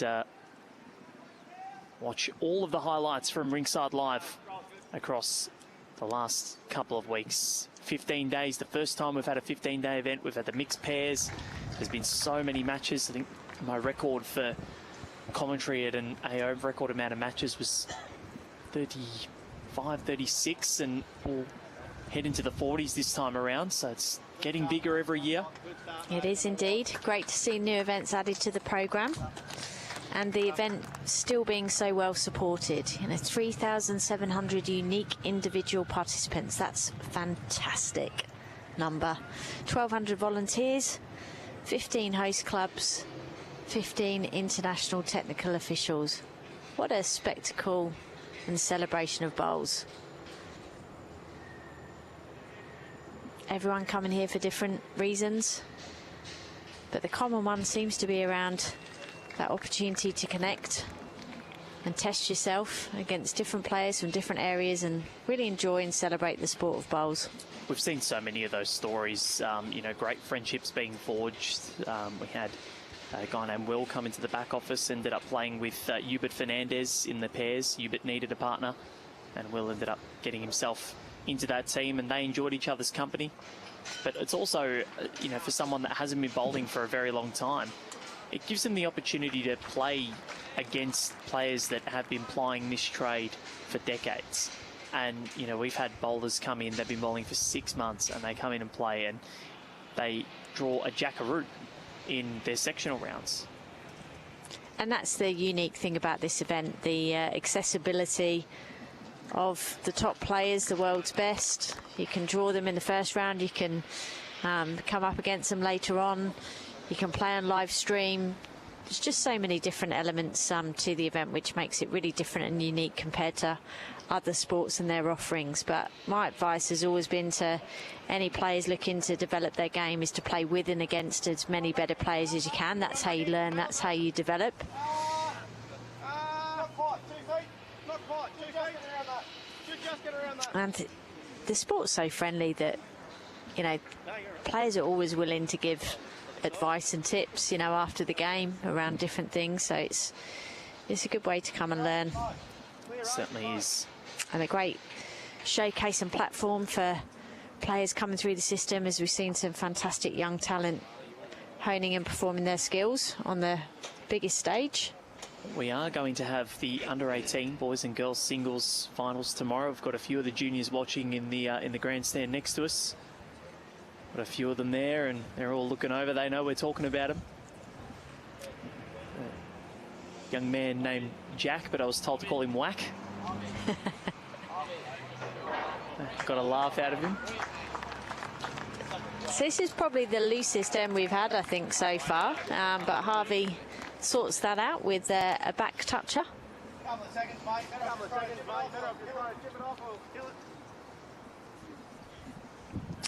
watch all of the highlights from Rinkside Live across the last couple of weeks. 15 days, the first time we've had a 15-day event. We've had the mixed pairs. There's been so many matches. I think my record for commentary at an AO record amount of matches was 35, 36, and we'll head into the 40s this time around. So it's getting bigger every year. It is indeed. Great to see new events added to the programme. And the event still being so well supported. 3,700 unique individual participants. That's a fantastic number. 1,200 volunteers, 15 host clubs, 15 international technical officials. What a spectacle and celebration of bowls. Everyone coming here for different reasons, but the common one seems to be around that opportunity to connect and test yourself against different players from different areas and really enjoy and celebrate the sport of bowls. We've seen so many of those stories, great friendships being forged. We had a guy named Will come into the back office, ended up playing with Hubert Fernandez in the pairs. Hubert needed a partner and Will ended up getting himself into that team, and they enjoyed each other's company. But it's also, for someone that hasn't been bowling for a very long time, it gives them the opportunity to play against players that have been plying this trade for decades. And, we've had bowlers come in, they've been bowling for 6 months, and they come in and play, and they draw a jackaroo in their sectional rounds. And that's the unique thing about this event, the accessibility of the top players, the world's best. You can draw them in the first round, you can come up against them later on. You can play on live stream. There's just so many different elements to the event, which makes it really different and unique compared to other sports and their offerings. But my advice has always been to any players looking to develop their game is to play with and against as many better players as you can. That's how you learn, that's how you develop. And the sport's so friendly that, players are always willing to give advice and tips, after the game around different things. So it's a good way to come and learn. Certainly is. And a great showcase and platform for players coming through the system, as we've seen some fantastic young talent honing and performing their skills on the biggest stage. We are going to have the under-18 boys and girls singles finals tomorrow. We've got a few of the juniors watching in the grandstand next to us. Got a few of them there, and they're all looking over. They know we're talking about them. A young man named Jack, but I was told to call him Whack. Got a laugh out of him. So this is probably the loosest end we've had, I think, so far. But Harvey sorts that out with a back toucher. Couple of seconds, mate. Couple of seconds, mate. Chip it off or kill it.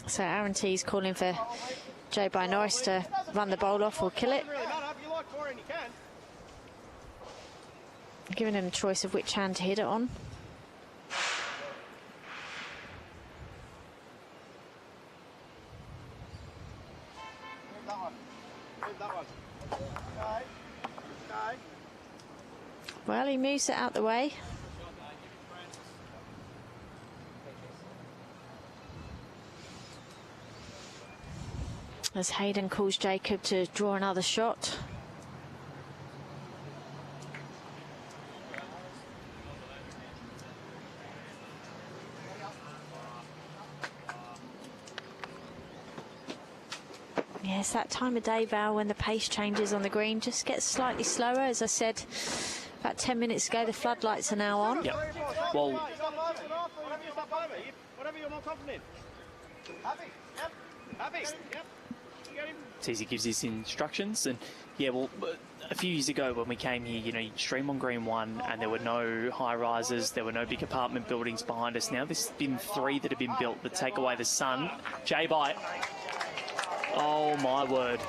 So Aaron T's calling for Joe By Norris to run the bowl off or kill it. Giving him a choice of which hand to hit it on. Well, he moves it out the way. As Hayden calls Jacob to draw another shot. Yes, that time of day, Val, when the pace changes on the green, just gets slightly slower. As I said about 10 minutes ago, the floodlights are now on. Yep. Well, whatever you're more confident. Happy? Yep. Happy? Yep. Teasy gives his instructions, and yeah, well, a few years ago when we came here, you know, you'd stream on Green 1 and there were no high rises, there were no big apartment buildings behind us. Now there's been 3 that have been built that take away the sun. J-Bite. Oh my word.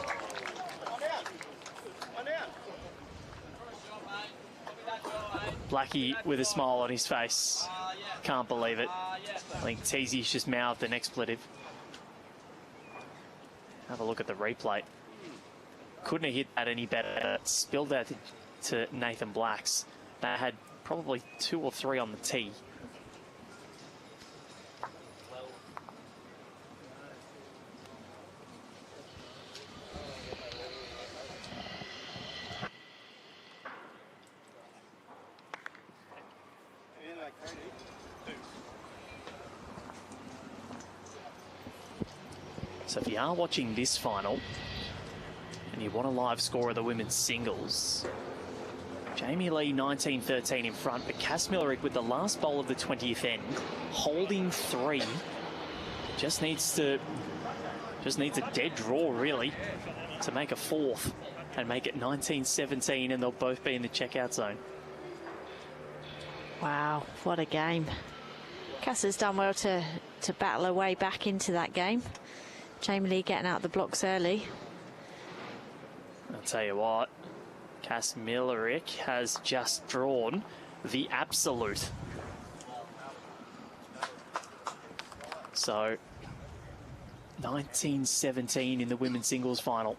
Blackie with a smile on his face. Can't believe it. I think Teasy's just mouthed an expletive. Have a look at the replay. Couldn't have hit that any better. Spilled out to Nathan Blacks. That had probably 2 or 3 on the tee. So if you are watching this final and you want a live score of the women's singles, Jamie Lee 19-13 in front, but Cass Millerick with the last bowl of the 20th end, holding 3. Just needs a dead draw really to make a 4th and make it 19-17, and they'll both be in the checkout zone. Wow, what a game. Cass has done well to battle her way back into that game. Jamie Lee getting out the blocks early. I'll tell you what, Cass Millerick has just drawn the absolute. So, 19-17 in the women's singles final.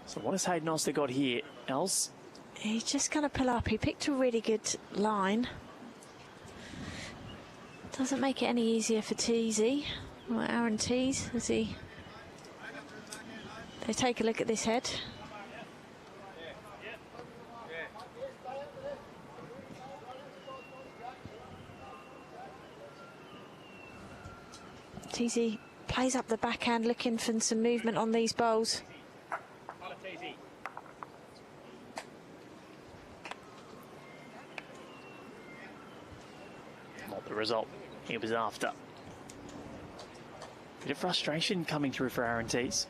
So what has Hayden Oster got here, Els? He's just going to pull up. He picked a really good line. Doesn't make it any easier for Teasy, or Aaron Tees, as they take a look at this head. Teasy plays up the backhand, looking for some movement on these bowls. Not the result he was after. Bit of frustration coming through for Aaron Tees.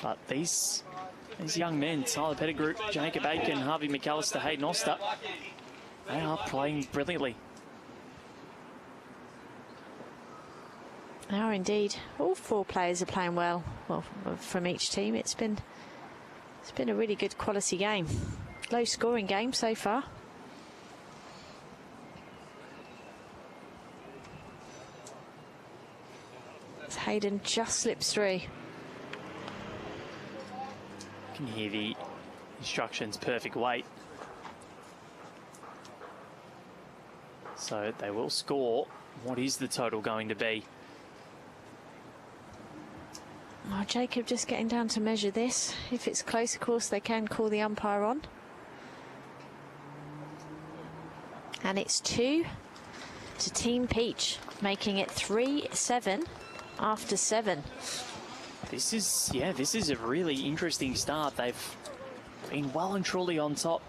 But these young men, Tyler Pettigrew, Jacob Aiken, Harvey McAllister, Hayden Oster, they are playing brilliantly. They are indeed. All 4 players are playing well. Well, from each team, it's been a really good quality game. Low scoring game so far. Hayden just slips through. You can hear the instructions, perfect weight. So they will score. What is the total going to be? Oh, Jacob just getting down to measure this. If it's close, of course, they can call the umpire on. And it's 2 to Team Peach, making it 3-7 after 7. This is a really interesting start. They've been well and truly on top.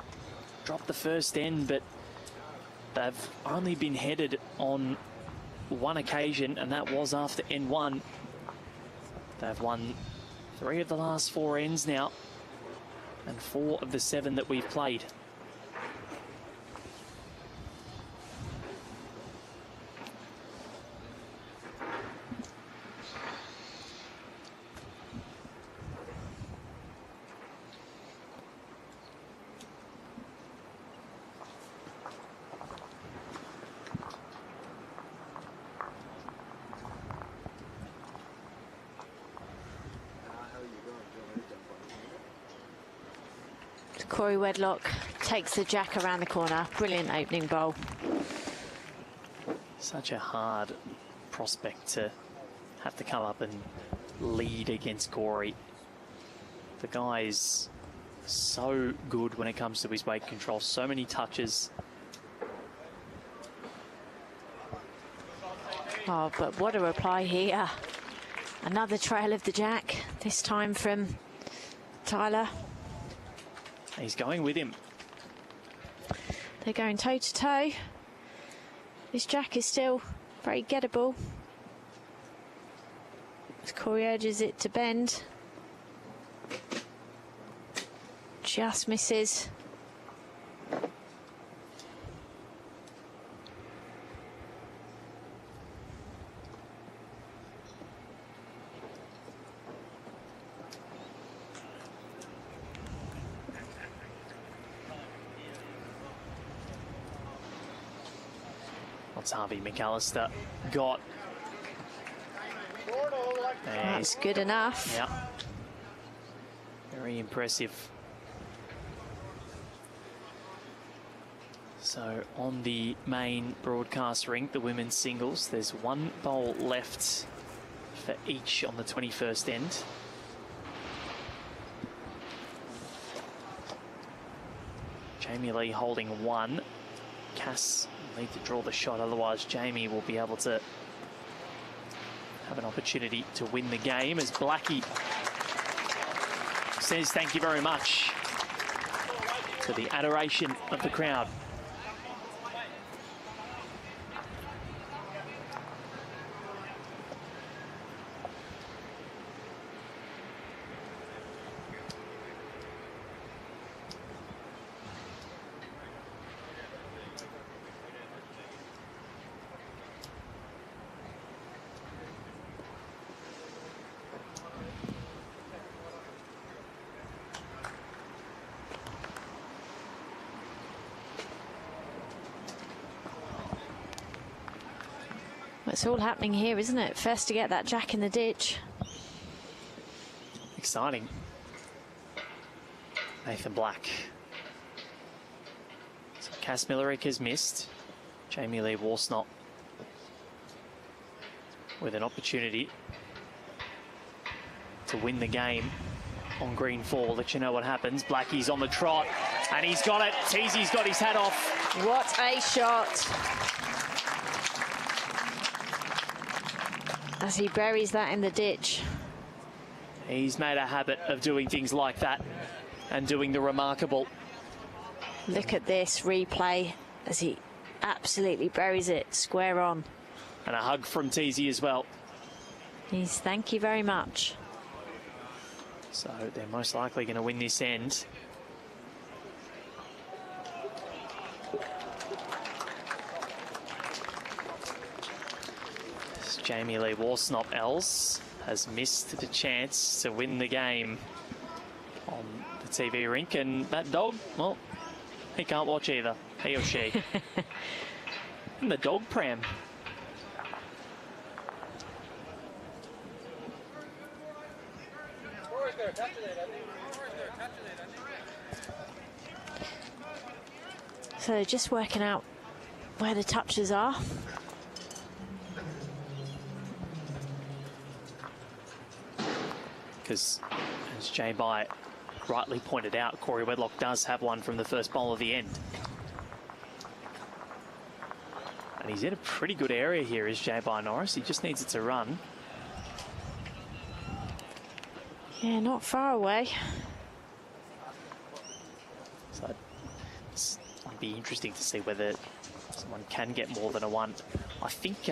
Dropped the first end, but they've only been headed on 1 occasion, and that was after end 1. They've won 3 of the last 4 ends now, and 4 of the 7 that we've played. Corey Wedlock takes the jack around the corner. Brilliant opening bowl. Such a hard prospect to have to come up and lead against Corey. The guy is so good when it comes to his weight control. So many touches. Oh, but what a reply here. Another trail of the jack, this time from Tyler. He's going with him. They're going toe to toe. This jack is still very gettable. As Corey urges it to bend. Just misses. What's Harvey McAllister got? That's good enough. Yeah. Very impressive. So on the main broadcast rink, the women's singles, there's one bowl left for each on the 21st end. Jamie Lee holding one. Cass will need to draw the shot, otherwise Jamie will be able to have an opportunity to win the game, as Blackie says thank you very much to the adoration of the crowd. It's all happening here, isn't it? First to get that jack in the ditch. Exciting. Nathan Black. So Cass Millerick has missed. Jamie Lee Warsnop with an opportunity to win the game on green 4. Let you know what happens. Blackie's on the trot and he's got it. Teasy's got his hat off. What a shot. As he buries that in the ditch. He's made a habit of doing things like that and doing the remarkable. Look at this replay as he absolutely buries it square on. And a hug from Teasy as well. He's thank you very much. So they're most likely going to win this end. Jamie Lee Warsnop Els has missed the chance to win the game on the TV rink, and that dog, well, he can't watch either, he or she. In the dog pram. So just working out where the touches are. Because, as Jay By rightly pointed out, Corey Wedlock does have one from the first bowl of the end. And he's in a pretty good area here, is Jay By Norris. He just needs it to run. Yeah, not far away. So it's going to be interesting to see whether someone can get more than a one. I think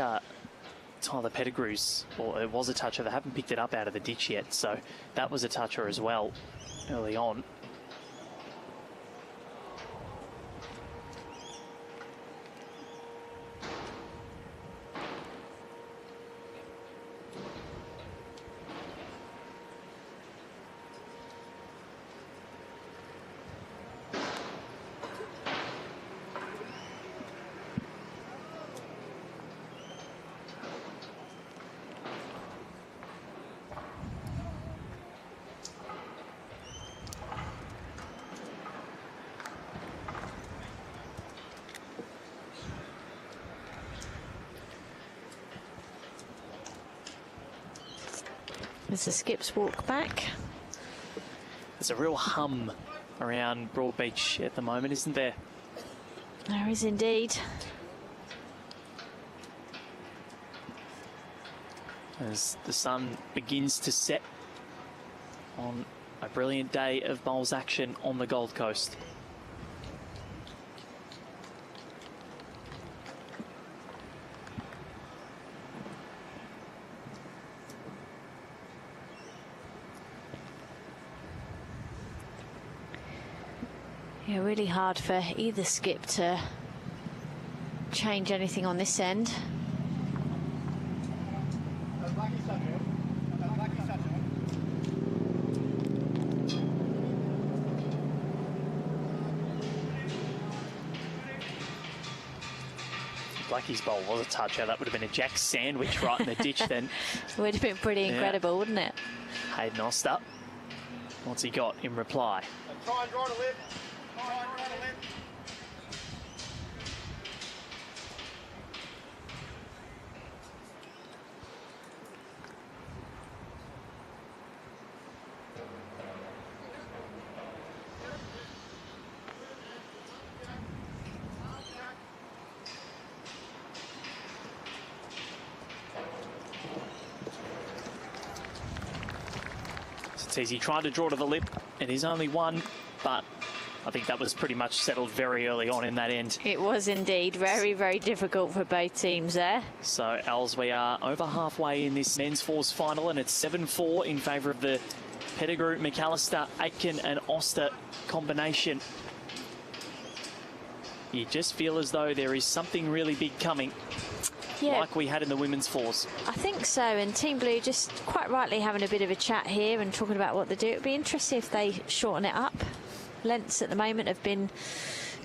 Tyler Pettigrew's, well, it was a toucher. They haven't picked it up out of the ditch yet, so that was a toucher as well early on. As the skips walk back. There's a real hum around Broadbeach at the moment, isn't there? There is indeed. As the sun begins to set on a brilliant day of bowls action on the Gold Coast. Yeah, really hard for either skip to change anything on this end. Blackie's bowl was a toucher. That would have been a jack sandwich right in the ditch then. It would have been pretty incredible, wouldn't it? Hayden Oster. What's he got in reply? Try and draw the lip. Try and draw the lip. It's easy trying to draw to the lip. It is only one, but I think that was pretty much settled very early on in that end. It was indeed very, very difficult for both teams there. So, Els, we are over halfway in this men's fours final, and it's 7-4 in favour of the Pettigrew, McAllister, Aitken and Oster combination. You just feel as though there is something really big coming. Yeah, like we had in the women's fours. I think so, and Team Blue just quite rightly having a bit of a chat here and talking about what they do. It'd be interesting if they shorten it up. Lengths at the moment have been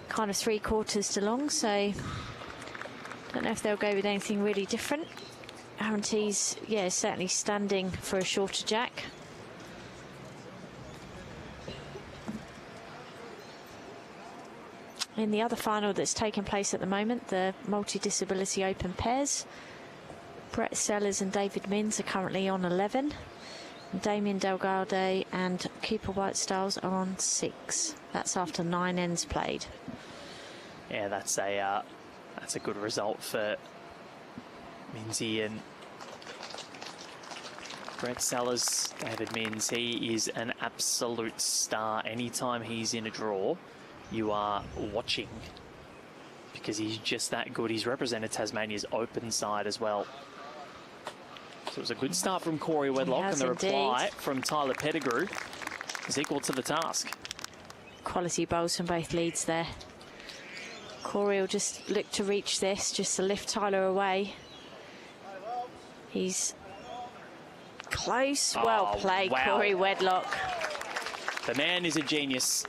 kind of 3/4 to long, so don't know if they'll go with anything really different. Aaron T's, yeah, certainly standing for a shorter jack. In the other final that's taking place at the moment, the multi-disability open pairs, Brett Sellers and David Minns are currently on 11. Damien Delgado and Cooper White-Styles are on 6. That's after 9 ends played. Yeah, that's a good result for Minnsy and Brett Sellers. David Minns, he is an absolute star. Anytime he's in a draw, you are watching because he's just that good. He's represented Tasmania's open side as well. So it was a good start from Corey Wedlock, and the reply from Tyler Pettigrew is equal to the task. Quality bowls from both leads there. Corey will just look to reach this, just to lift Tyler away. He's close. Well played, wow. Corey Wedlock. The man is a genius.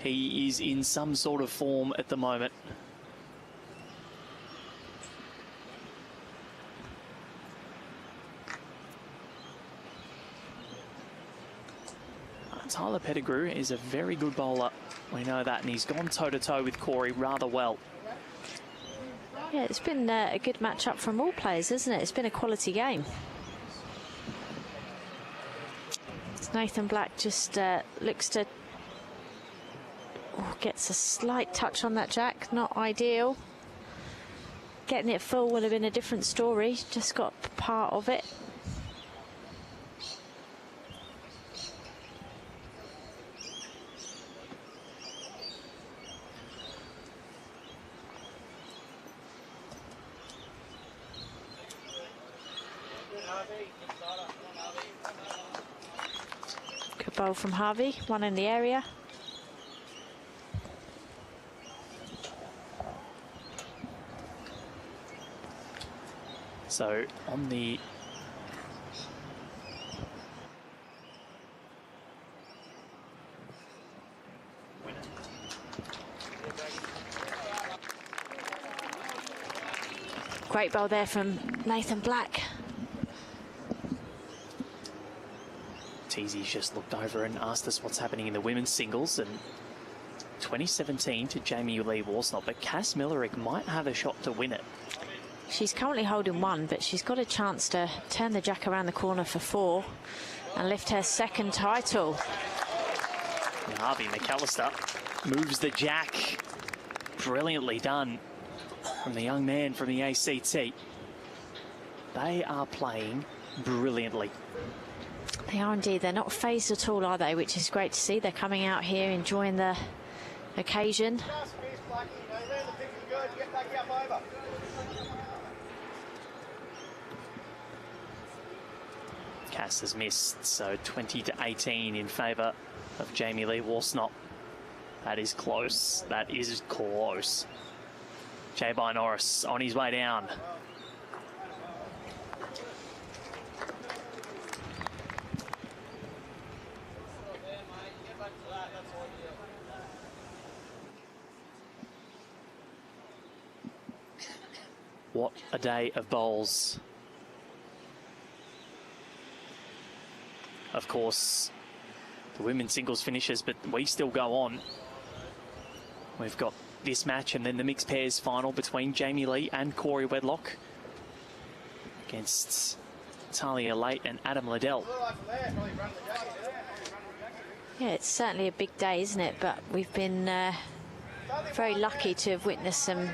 He is in some sort of form at the moment. Tyler Pettigrew is a very good bowler. We know that, and he's gone toe-to-toe with Corey rather well. Yeah, it's been a good match-up from all players, isn't it? It's been a quality game. Nathan Black just looks to... Oh, gets a slight touch on that jack, not ideal. Getting it full would have been a different story, just got part of it. Good bowl from Harvey, one in the area. So on the great bowl there from Nathan Black. Teasy's just looked over and asked us what's happening in the women's singles, and 2017 to Jamie Lee Worsnop, but Cass Millerick might have a shot to win it. She's currently holding 1, but she's got a chance to turn the jack around the corner for 4. and lift her second title. Harvey McAllister moves the jack. Brilliantly done from the young man from the ACT. They are playing brilliantly. They are indeed. They're not phased at all, are they? Which is great to see. They're coming out here enjoying the occasion. Cass has missed, so 20-18 in favour of Jamie Lee Worsnop. That is close. That is close. Jay-By Norris on his way down. What a day of bowls. Of course, the women's singles finishes, but we still go on. We've got this match and then the mixed pairs final between Jamie Lee and Corey Wedlock against Talia Late and Adam Liddell. Yeah, it's certainly a big day, isn't it? But we've been very lucky to have witnessed some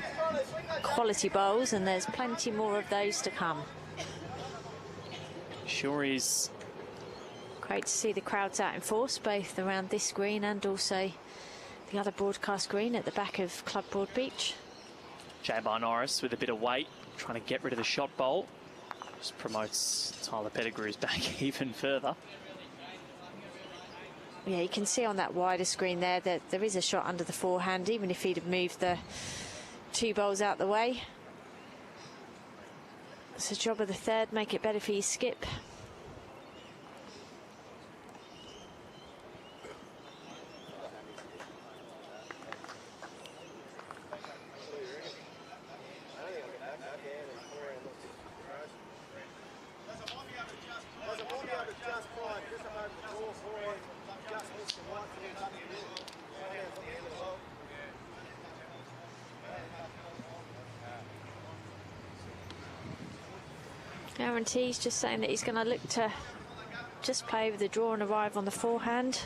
quality bowls, and there's plenty more of those to come. Sure is. Great to see the crowds out in force, both around this green and also the other broadcast green at the back of Club Broadbeach. Jay-By Norris with a bit of weight, trying to get rid of the shot bowl. Just promotes Tyler Pettigrew's back even further. Yeah, you can see on that wider screen there that there is a shot under the forehand, even if he'd have moved the two bowls out the way. It's a job of the third, make it better for you, Skip. Guarantees just saying that he's going to look to just play over the draw and arrive on the forehand.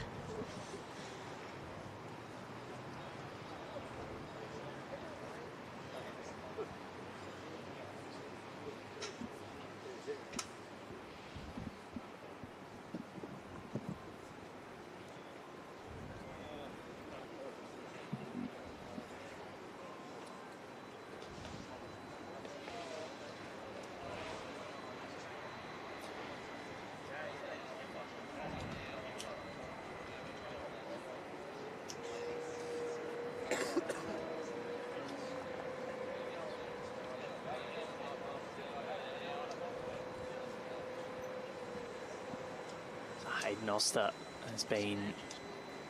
Hayden Oster has been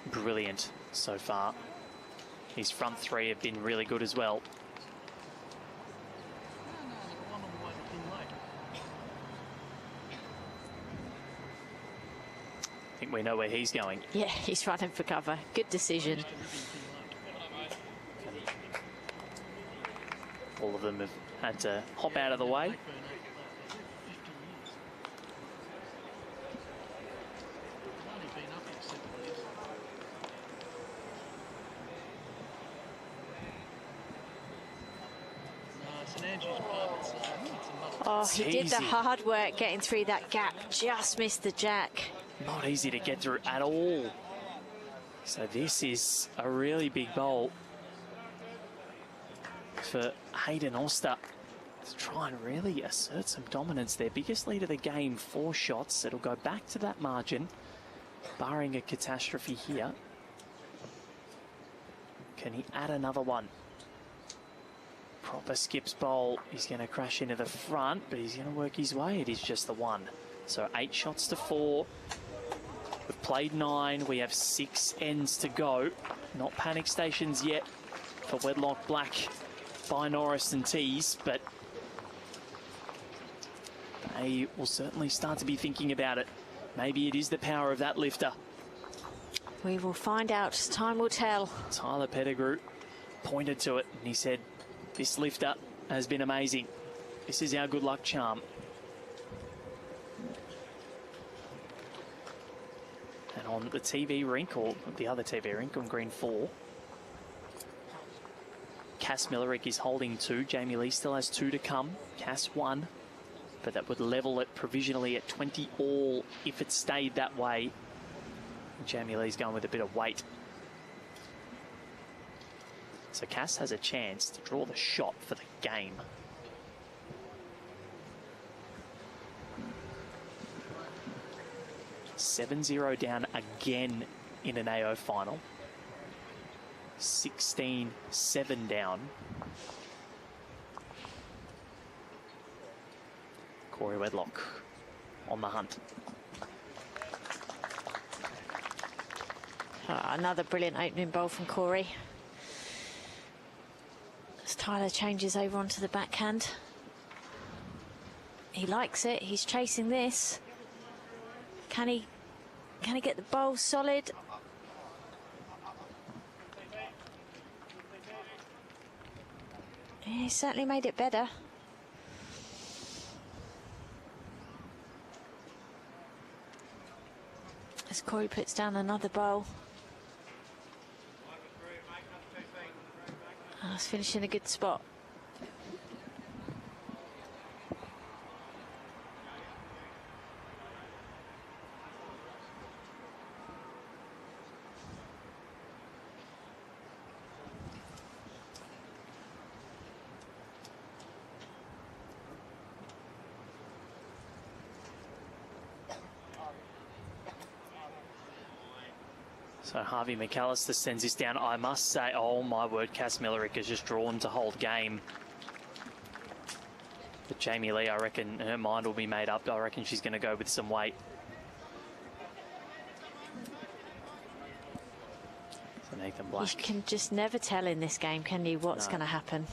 brilliant so far. His front three have been really good as well. I think we know where he's going. Yeah, he's running for cover. Good decision. All of them have had to hop out of the way. Oh, he did the hard work getting through that gap, just missed the jack. Not easy to get through at all. So this is a really big bowl for Hayden Oster to try and really assert some dominance. Their biggest lead of the game, 4 shots. It'll go back to that margin, barring a catastrophe here. Can he add another one? Proper Skip's bowl. He's going to crash into the front, but he's going to work his way. It is just the one. So 8 shots to 4. We've played 9. We have 6 ends to go. Not panic stations yet for Wedlock, Black, By Norris and Tees, but they will certainly start to be thinking about it. Maybe it is the power of that lifter. We will find out. Time will tell. Tyler Pettigrew pointed to it and he said, this lifter has been amazing. This is our good luck charm. And on the TV rink, or the other TV rink on green 4, Cass Millerick is holding 2. Jamie Lee still has 2 to come. Cass 1, but that would level it provisionally at 20 all if it stayed that way. Jamie Lee's going with a bit of weight. So Cass has a chance to draw the shot for the game. $7-0 down again in an AO final. 16-7 down. Corey Wedlock on the hunt. Another brilliant opening bowl from Corey. As Tyler changes over onto the backhand. He likes it. He's chasing this. Can he get the bowl solid? He certainly made it better. As Corey puts down another bowl. It's finishing a good spot. So Harvey McAllister sends this down. I must say, oh my word, Cass Millerick is just drawn to hold game. But Jamie Lee, I reckon her mind will be made up. I reckon she's going to go with some weight. So Nathan Black. You can just never tell in this game, can you, what's going to happen?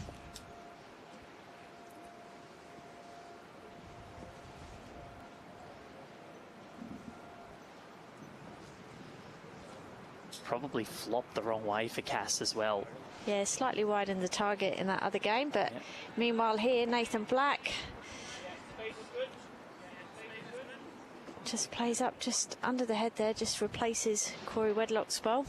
Probably flopped the wrong way for Cass as well. Yeah, slightly widened the target in that other game, but meanwhile here, Nathan Black just plays up just under the head there, just replaces Corey Wedlock's bowl.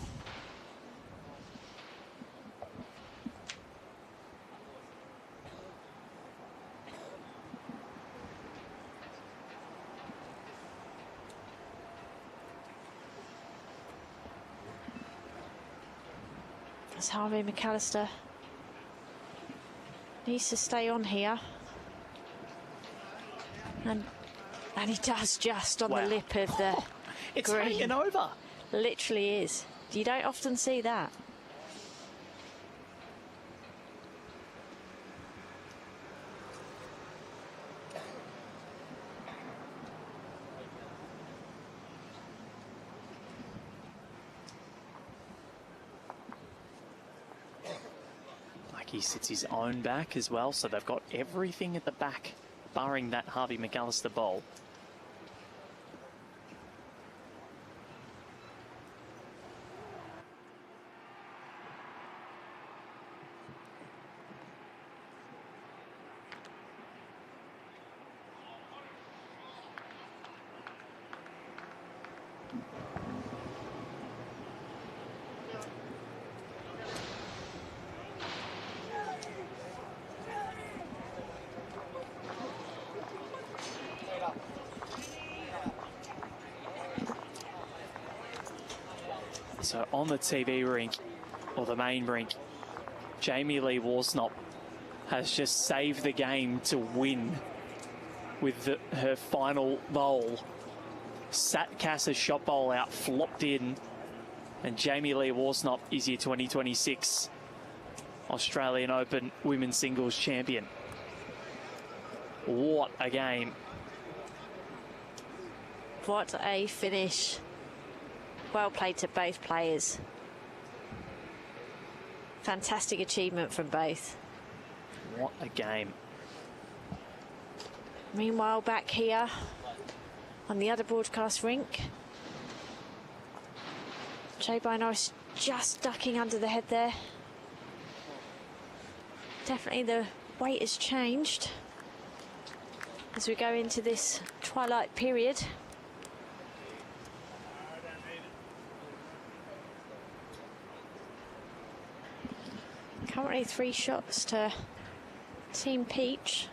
Harvey McAllister needs to stay on here, and he does just on the lip of the it's green. hanging over. Literally is. You don't often see that. He sits his own back as well, so they've got everything at the back, barring that Harvey McAllister bowl. So on the TV rink, or the main rink, Jamie Lee Worsnop has just saved the game to win with her final bowl. Sat Cass's shot bowl out, flopped in, and Jamie Lee Worsnop is your 2026 Australian Open Women's Singles Champion. What a game. What a finish. Well played to both players. Fantastic achievement from both. What a game. Meanwhile, back here on the other broadcast rink, Jay Norris just ducking under the head there. Definitely the weight has changed as we go into this twilight period. Currently 3 shots to Team Peach.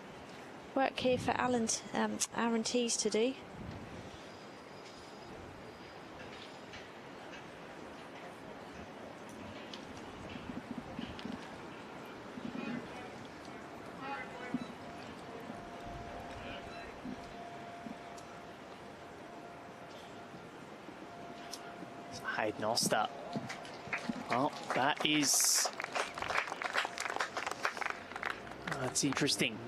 Work here for Aaron Tees to do. Hayden Oster. Well, that is... That's interesting.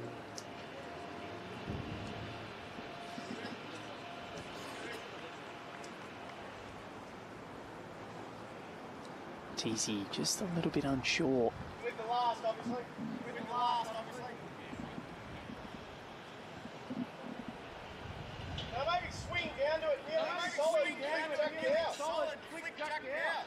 Teasy just a little bit unsure. With the last, obviously. With the last, obviously. Now maybe swing down to it. Yeah, maybe solid. Quick jack it out. Solid. Quick jack it out.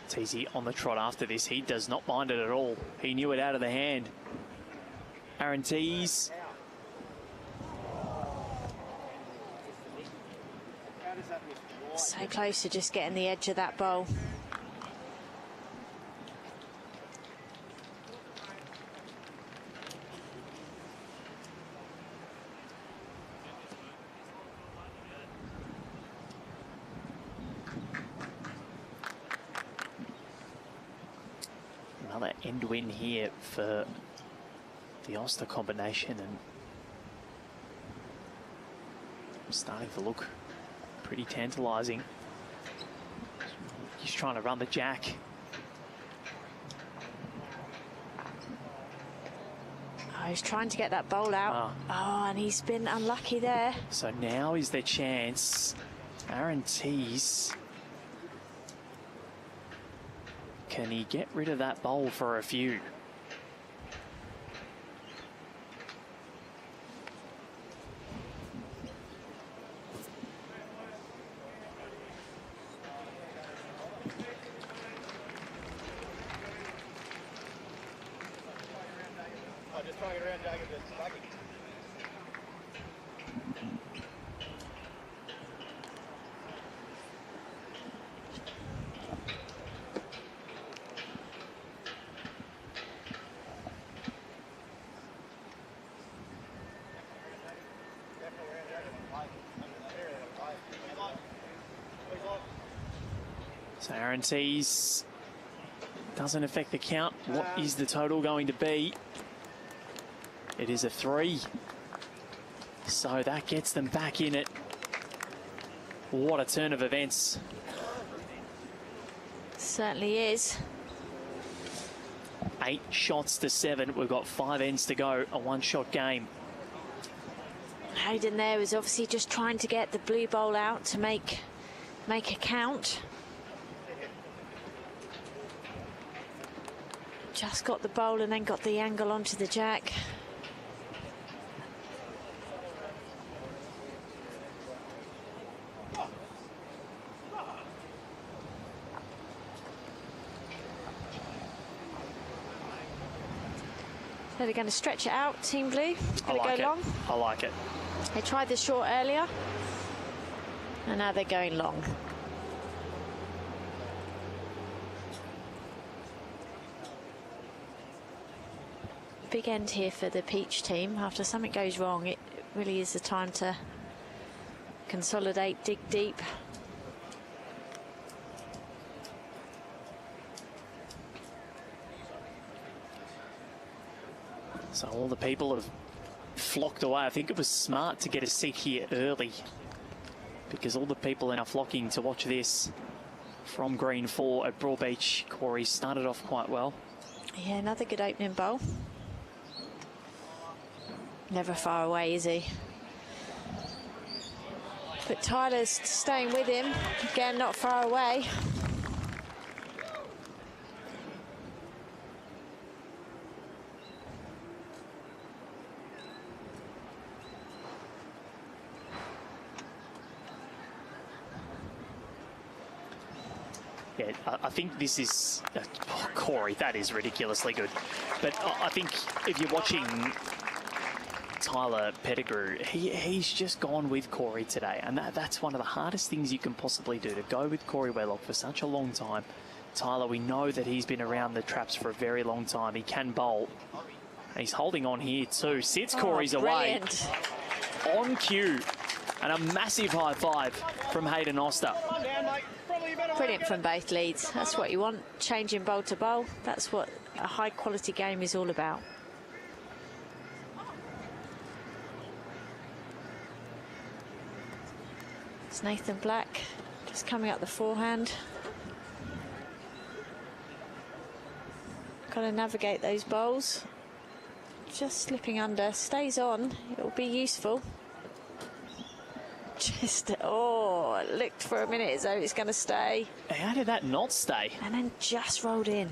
Teasy on the trot after this. He does not mind it at all. He knew it out of the hand. Aaron Tees. So close to just getting the edge of that bowl. Another end win here for the Oster combination, and starting to look pretty tantalising. He's trying to run the jack. Oh, he's trying to get that bowl out. Oh, and he's been unlucky there. So now is their chance. Aaron Tees. Can he get rid of that bowl for a few? Just trying to get around Jacob. Just lucky. So Aaron Tees doesn't affect the count. What is the total going to be? It is a 3. So that gets them back in it. What a turn of events. Certainly is. 8 shots to 7. We've got 5 ends to go. A 1-shot game. Hayden there was obviously just trying to get the blue bowl out to make a count. Just got the bowl and then got the angle onto the jack. So they're going to stretch it out, Team Blue. Going to go long. I like it. They tried the short earlier, and now they're going long. Big end here for the Peach team. After something goes wrong, it really is the time to consolidate, dig deep. So all the people have flocked away. I think it was smart to get a seat here early, because all the people are now flocking to watch this from Green 4 at Broadbeach. Corey started off quite well. Yeah, another good opening bowl. Never far away, is he? But Tyler's staying with him. Again, not far away. Yeah, I think this is... Corey, that is ridiculously good. But I think if you're watching Tyler Pettigrew, he's just gone with Corey today, and that's one of the hardest things you can possibly do, to go with Corey Wedlock for such a long time. Tyler, we know that he's been around the traps for a very long time. He can bowl. He's holding on here too. Sits Corey's away. On cue. And a massive high five from Hayden Oster. Brilliant from both leads. That's what you want, changing bowl to bowl. That's what a high quality game is all about. It's Nathan Black just coming up the forehand. Got to navigate those bowls. Just slipping under, stays on, it'll be useful. Just, oh, it looked for a minute as though it's going to stay. How did that not stay? And then just rolled in.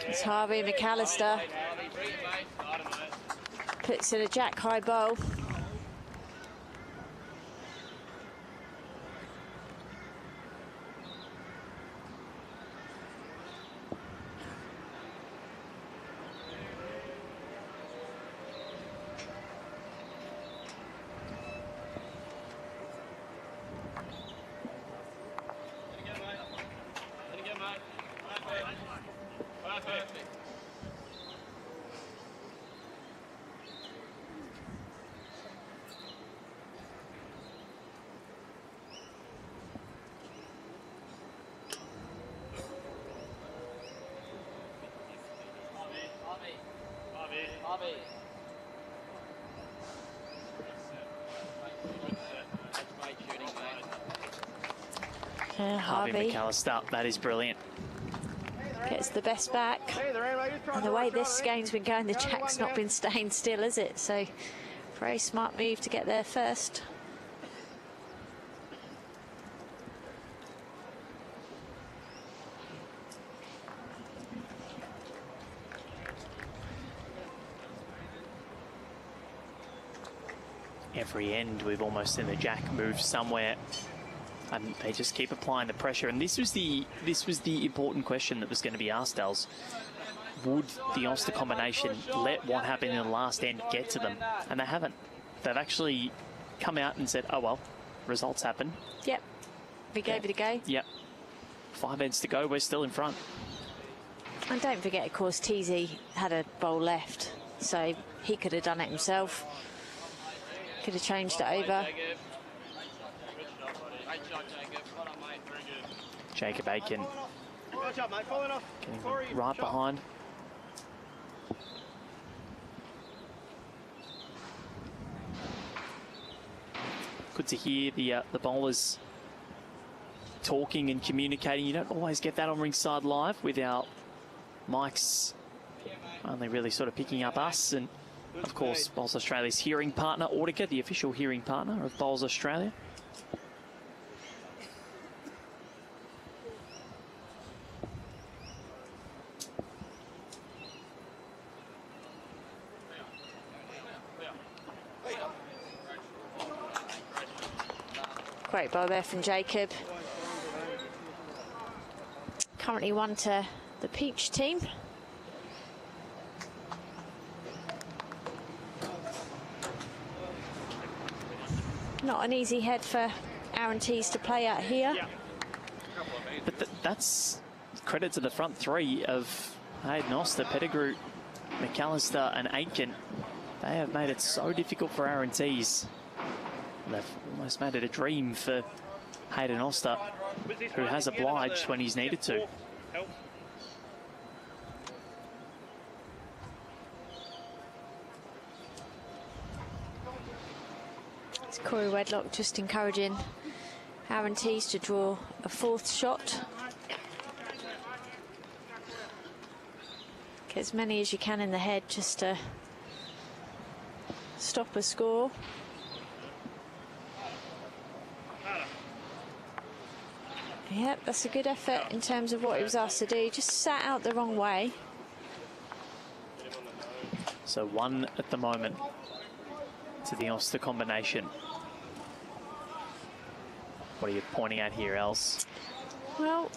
It's Harvey McAllister. Puts in a jack high bowl. Harvey McAllister, that is brilliant. Gets the best back. And the way this game's been going, the jack's not been staying still, is it? So, very smart move to get there first. Every end, we've almost seen the jack move somewhere, and they just keep applying the pressure. And this was the important question that was going to be asked, Els. Would the Oster combination let what happened in the last end get to them? And they haven't. They've actually come out and said, oh well, results happen. Yep, we gave it a go. Yep, 5 ends to go, we're still in front. And don't forget, of course, Teasy had a bowl left, so he could have done it himself. Could have changed it over. Jacob Aiken getting right behind. Good to hear the bowlers talking and communicating. You don't always get that on Rinkside Live with our mics only really sort of picking up us, and of course Bowls Australia's hearing partner, Audica, the official hearing partner of Bowls Australia. Great bowl there from Jacob. Currently 1 to the Peach team. Not an easy head for Aaron Tees to play out here. But that's credit to the front three of Hayden Oster, Pettigrew, McAllister and Aitken. They have made it so difficult for Aaron Tees. They've almost made it a dream for Hayden Oster, who has obliged when he's needed to. It's Corey Wedlock just encouraging Aaron Tees to draw a 4th shot. Get as many as you can in the head just to stop a score. Yep, that's a good effort in terms of what he was asked to do. Just sat out the wrong way. So 1 at the moment to the Oster combination. What are you pointing at here, Els? Well,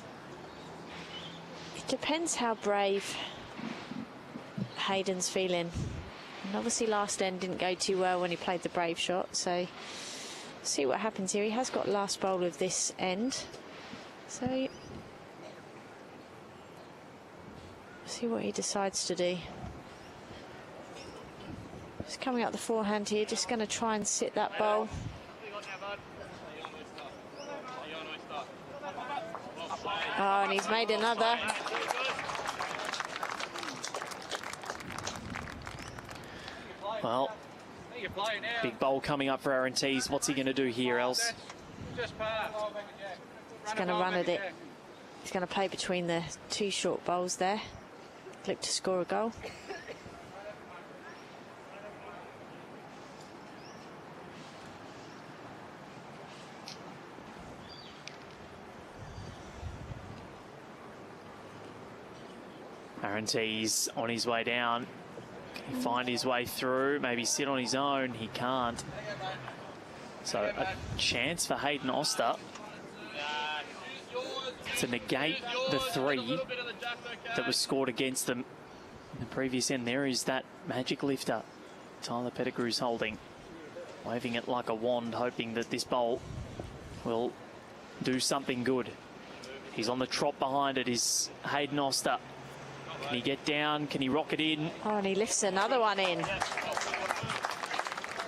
it depends how brave Hayden's feeling. And obviously last end didn't go too well when he played the brave shot, so see what happens here. He has got last bowl of this end, so see what he decides to do. Just coming up the forehand here, just going to try and sit that bowl. Oh, and he's made another. Well, big bowl coming up for Aaron Tees. What's he going to do here, Els? He's going to run at it. He's going to play between the 2 short bowls there. Look to score a goal. Aaron Tees on his way down. Can he find his way through? Maybe sit on his own. He can't. So a chance for Hayden Oster to negate the 3 that was scored against them in the previous end. There is that magic lifter Tyler Pettigrew's holding, waving it like a wand, hoping that this bowl will do something good. He's on the trot behind it, is Hayden Oster. Can he get down? Can he rock it in? Oh, and he lifts another one in.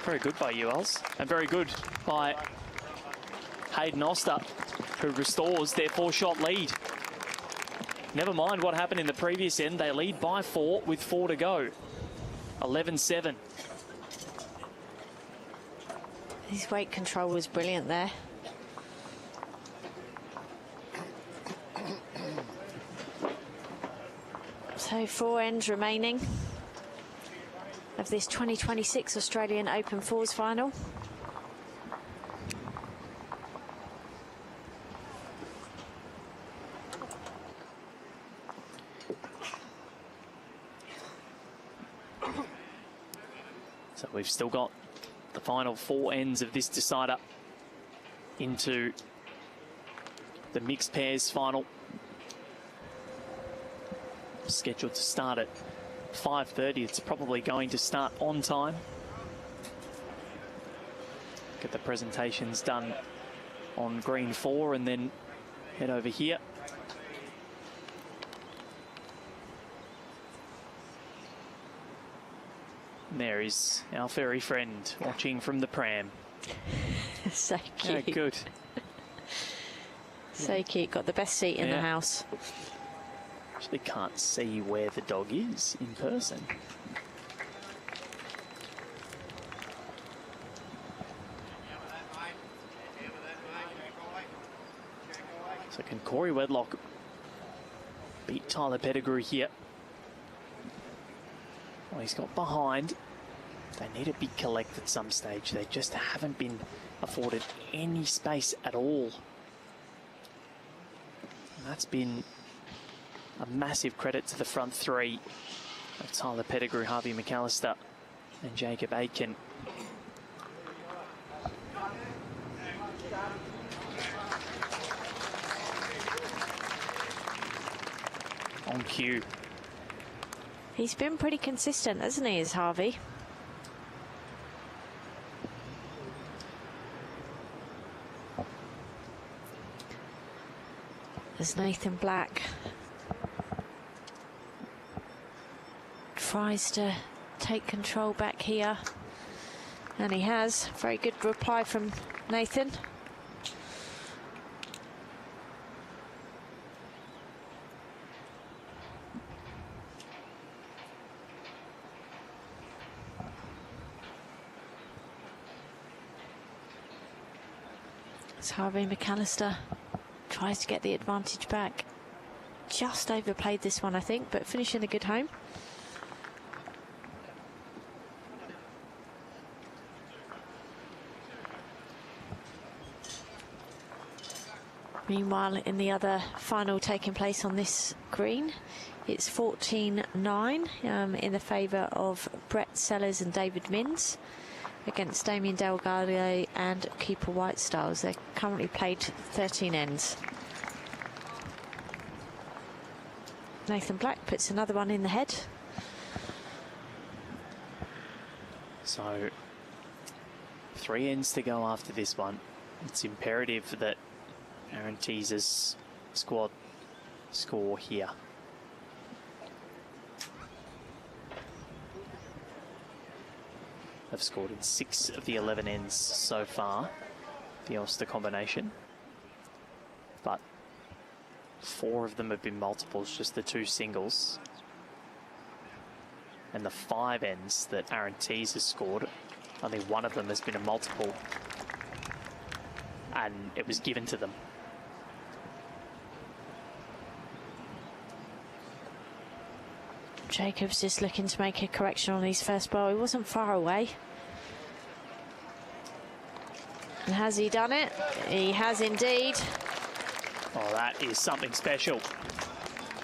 Very good by you, Els. And very good by Hayden Oster, who restores their 4-shot lead. Never mind what happened in the previous end. They lead by 4 with 4 to go. 11-7. His weight control was brilliant there. So 4 ends remaining of this 2026 Australian Open Fours final. So we've still got the final 4 ends of this decider into the mixed pairs final. Scheduled to start at 5:30. It's probably going to start on time. Get the presentations done on green 4 and then head over here. And there is our furry friend watching from the pram. So cute. Yeah, good. So cute. Got the best seat in the house. Actually can't see where the dog is in person. So can Corey Wedlock beat Tyler Pettigrew here? Well, he's got behind. They need a big collect at some stage. They just haven't been afforded any space at all. And that's been a massive credit to the front 3 of Tyler Pettigrew, Harvey McAllister and Jacob Aitken. On cue. He's been pretty consistent, hasn't he, as Harvey? As Nathan Black tries to take control back here, and he has. Very good reply from Nathan. As Harvey McAllister tries to get the advantage back. Just overplayed this one, I think, but finishing a good home. Meanwhile, in the other final taking place on this green, it's 14-9 in the favour of Brett Sellers and David Minns against Damien Delgado and Cooper Whitestyles. They're currently played 13 ends. Nathan Black puts another one in the head. So 3 ends to go after this one. It's imperative that Aaron Teaser's squad score here. They've scored in 6 of the 11 ends so far, the Ulster combination. But 4 of them have been multiples, just the 2 singles. And the 5 ends that Aaron Tease has scored, only 1 of them has been a multiple. And it was given to them. Jacobs just looking to make a correction on his first ball. He wasn't far away. And has he done it? He has indeed. Oh, that is something special.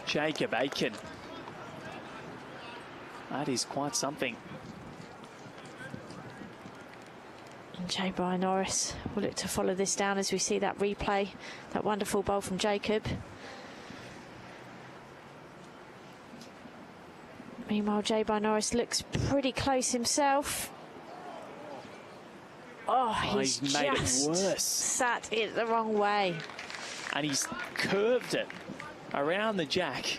Jacob Aiken. That is quite something. And J. Brian Norris will look to follow this down as we see that replay. That wonderful bowl from Jacob. Meanwhile, J. Brian Norris looks pretty close himself. Oh, he's made just it worse. Sat it the wrong way. And he's curved it around the jack.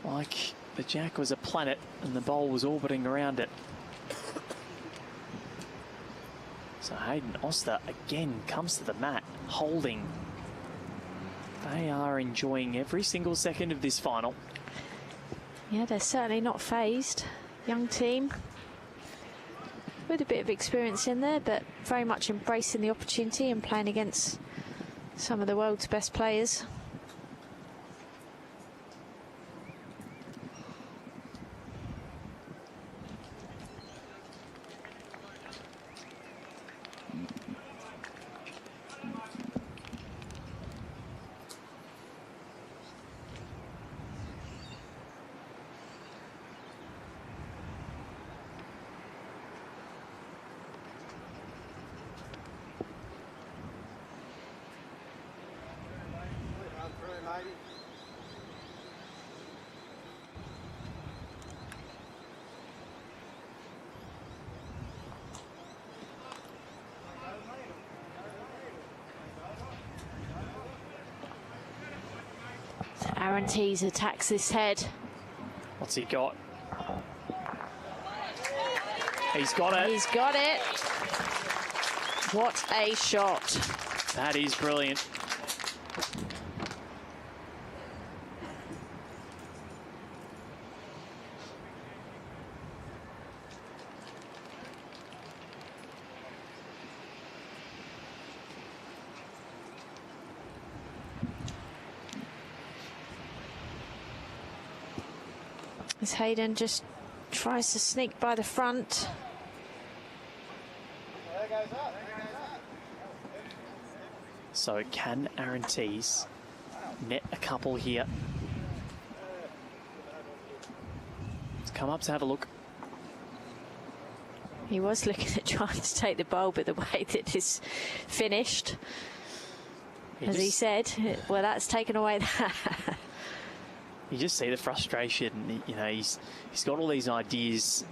Like the jack was a planet and the bowl was orbiting around it. So Hayden Oster again comes to the mat, holding. They are enjoying every single second of this final. Yeah, they're certainly not phased. Young team with a bit of experience in there, but very much embracing the opportunity and playing against some of the world's best players. Aaron Tease attacks this head. What's he got? He's got it. He's got it. What a shot. That is brilliant. As Hayden just tries to sneak by the front. So can Aaron Tease net a couple here? Let's come up to have a look. He was looking at trying to take the bowl, but the way that it's finished, as he said, well, that's taken away that. You just see the frustration. You know, he's got all these ideas,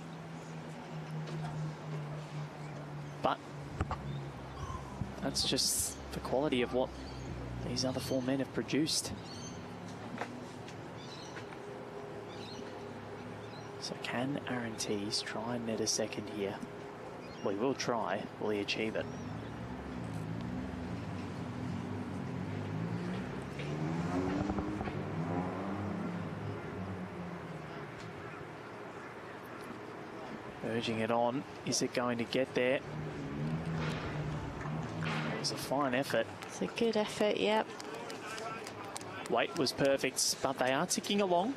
but that's just the quality of what these other 4 men have produced. So can Aaron Tease try and net a second here? Well, he will try. Will he achieve it? Urging it on. Is it going to get there? It was a fine effort. It's a good effort, yep. Weight was perfect, but they are ticking along.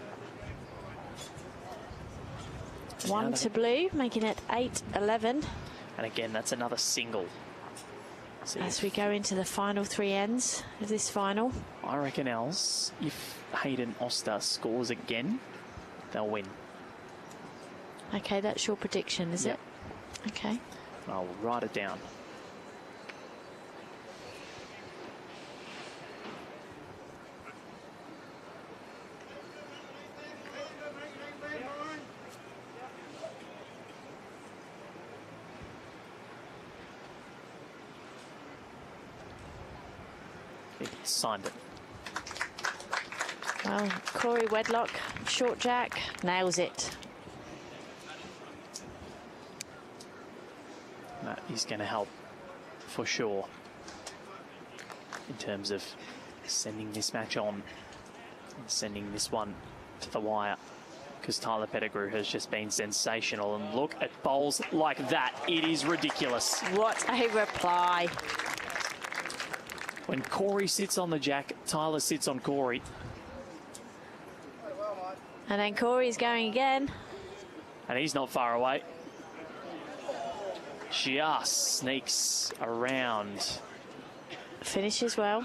1 to blue, making it 8-11. And again, that's another single. as we go into the final 3 ends of this final. I reckon, Els, if Hayden Oster scores again, they'll win. Okay, that's your prediction, is it? Okay. I'll write it down. He signed it. Well, Corey Wedlock, short jack, nails it. That is going to help for sure in terms of sending this match on and sending this one to the wire, because Tyler Pettigrew has just been sensational. And look at bowls like that. It is ridiculous. What a reply. When Corey sits on the jack, Tyler sits on Corey. And then Corey's going again. And he's not far away. Just sneaks around. Finishes well.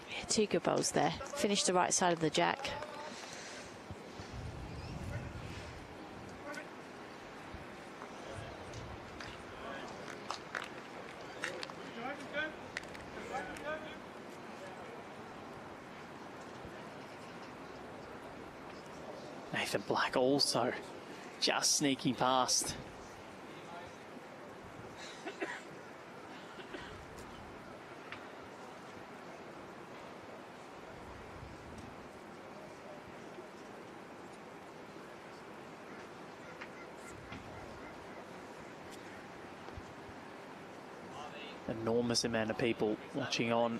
Yeah, 2 good bowls there. Finished the right side of the jack. Nathan Black also just sneaking past. Enormous amount of people watching on.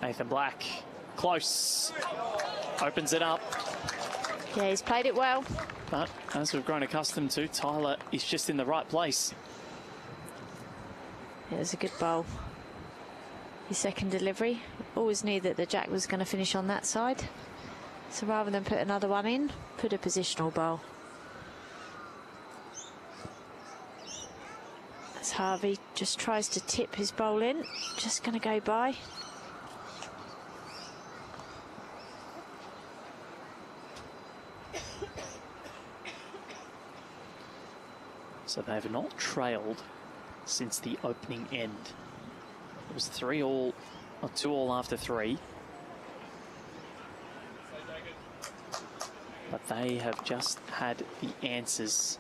Nathan Black, close, opens it up. Yeah, he's played it well. But as we've grown accustomed to, Tyler is just in the right place. It was a good bowl. His second delivery. Always knew that the jack was going to finish on that side. So rather than put another one in, put a positional bowl. As Harvey just tries to tip his bowl in. Just going to go by. So they have not trailed since the opening end. It was 3 all, or 2 all after 3. But they have just had the answers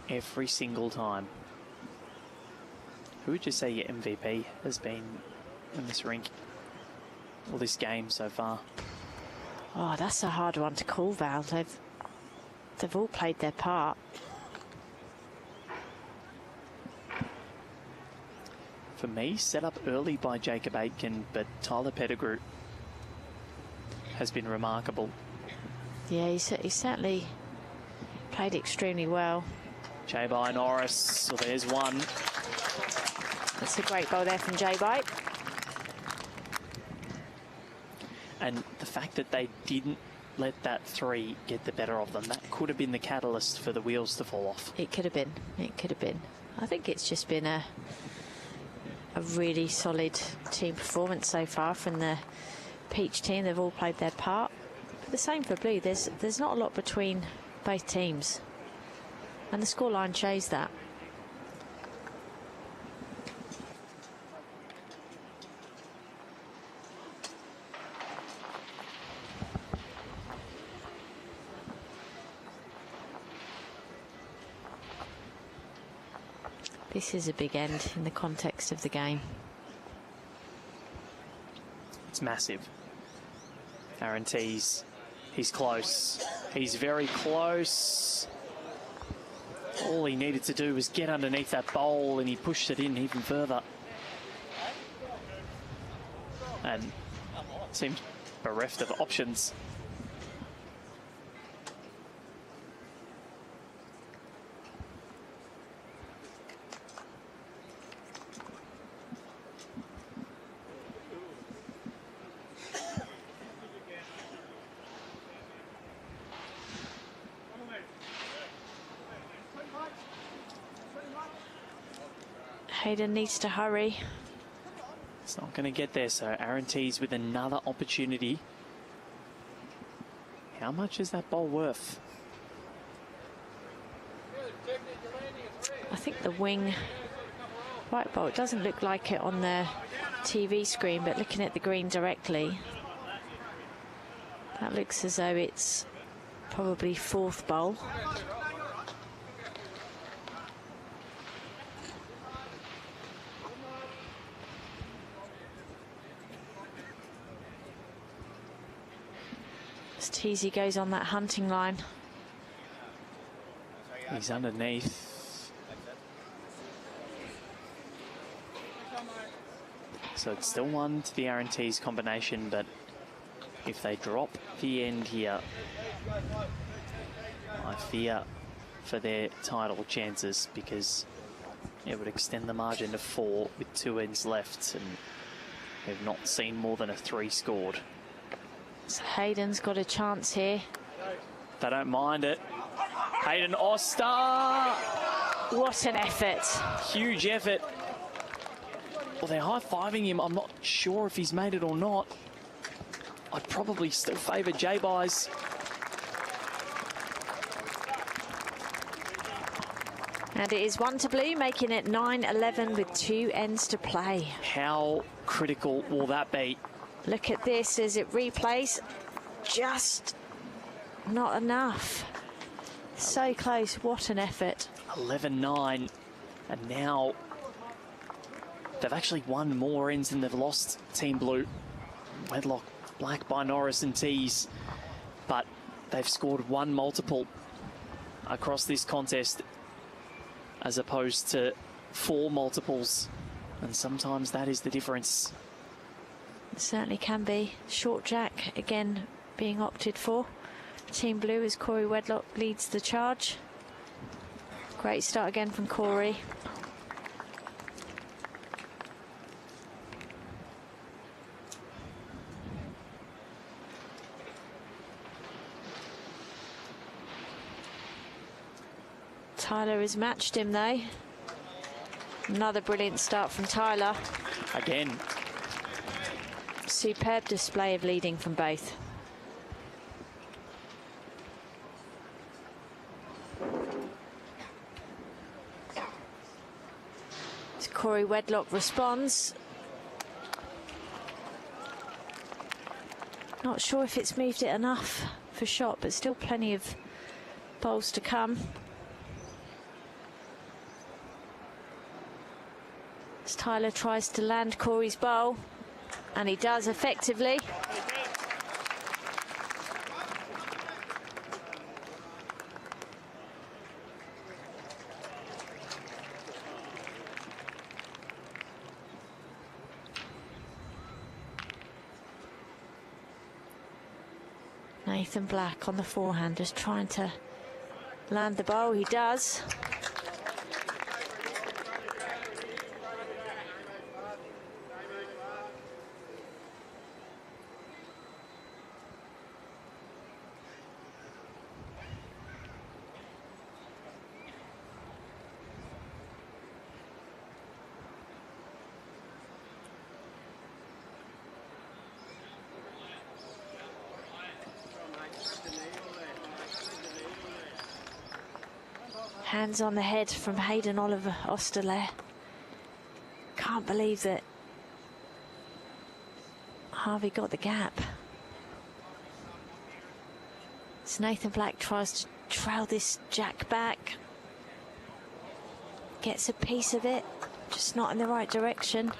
every single time. Who would you say your MVP has been in this rink, or this game so far? Oh, that's a hard one to call, Val. They've all played their part. For me, set up early by Jacob Aitken, but Tyler Pettigrew has been remarkable. Yeah, he certainly played extremely well. J-By Norris, so there's one. That's a great bowl there from J-By. And the fact that they didn't let that 3 get the better of them, that could have been the catalyst for the wheels to fall off. It could have been. It could have been. I think it's just been a really solid team performance so far from the Peach team. They've all played their part. But the same for Blue. There's not a lot between both teams, and the scoreline shows that. This is a big end in the context of the game. It's massive. Guarantees He's close. He's very close. All he needed to do was get underneath that bowl, and he pushed it in even further. And seems bereft of options. Hayden needs to hurry. It's not going to get there, so Aaron Tees with another opportunity. How much is that ball worth? I think the wing white ball, it doesn't look like it on the TV screen, but looking at the green directly, that looks as though it's probably fourth bowl. Teasy goes on that hunting line. He's underneath. So it's still one to the Aaron Tees combination, but if they drop the end here, I fear for their title chances, because it would extend the margin to 4 with 2 ends left, and we've not seen more than a 3 scored. So Hayden's got a chance here. They don't mind it. Hayden Oster! What an effort. Huge effort. Well, they're high-fiving him. I'm not sure if he's made it or not. I'd probably still favour J-Byes. And it is 1 to blue, making it 9-11 with 2 ends to play. How critical will that be? Look at this as it replays. Just not enough. So close. What an effort. 11-9. And now they've actually won more ends than they've lost, Team Blue. Wedlock, black by Norris and Tees. But they've scored 1 multiple across this contest, as opposed to 4 multiples. And sometimes that is the difference. It certainly can be. Short jack again being opted for. Team Blue as Corey Wedlock leads the charge. Great start again from Corey. Tyler has matched him though. Another brilliant start from Tyler. Again. Superb display of leading from both. As Corey Wedlock responds. Not sure if it's moved it enough for shot, but still plenty of bowls to come. As Tyler tries to land Corey's bowl, and he does effectively. Nathan Black on the forehand, just trying to land the bowl. He does. Hands on the head from Hayden Oliver Osterle. Can't believe that Harvey got the gap. So Nathan Black tries to trail this jack back. Gets a piece of it, just not in the right direction.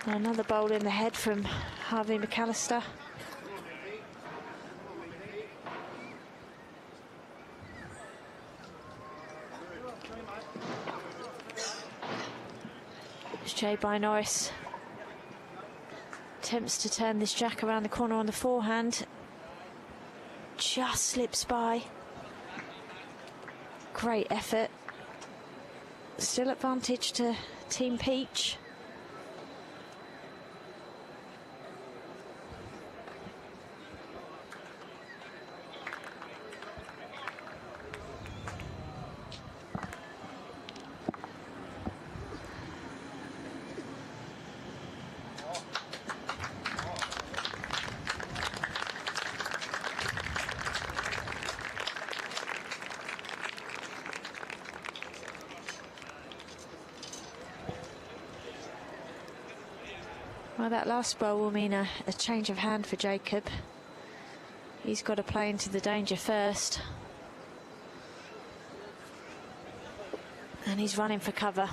Another bowl in the head from Harvey McAllister. Jay by Norris attempts to turn this jack around the corner on the forehand. Just slips by. Great effort. Still advantage to Team Peach. Well, that last bowl will mean a change of hand for Jacob. He's got to play into the danger first. And he's running for cover.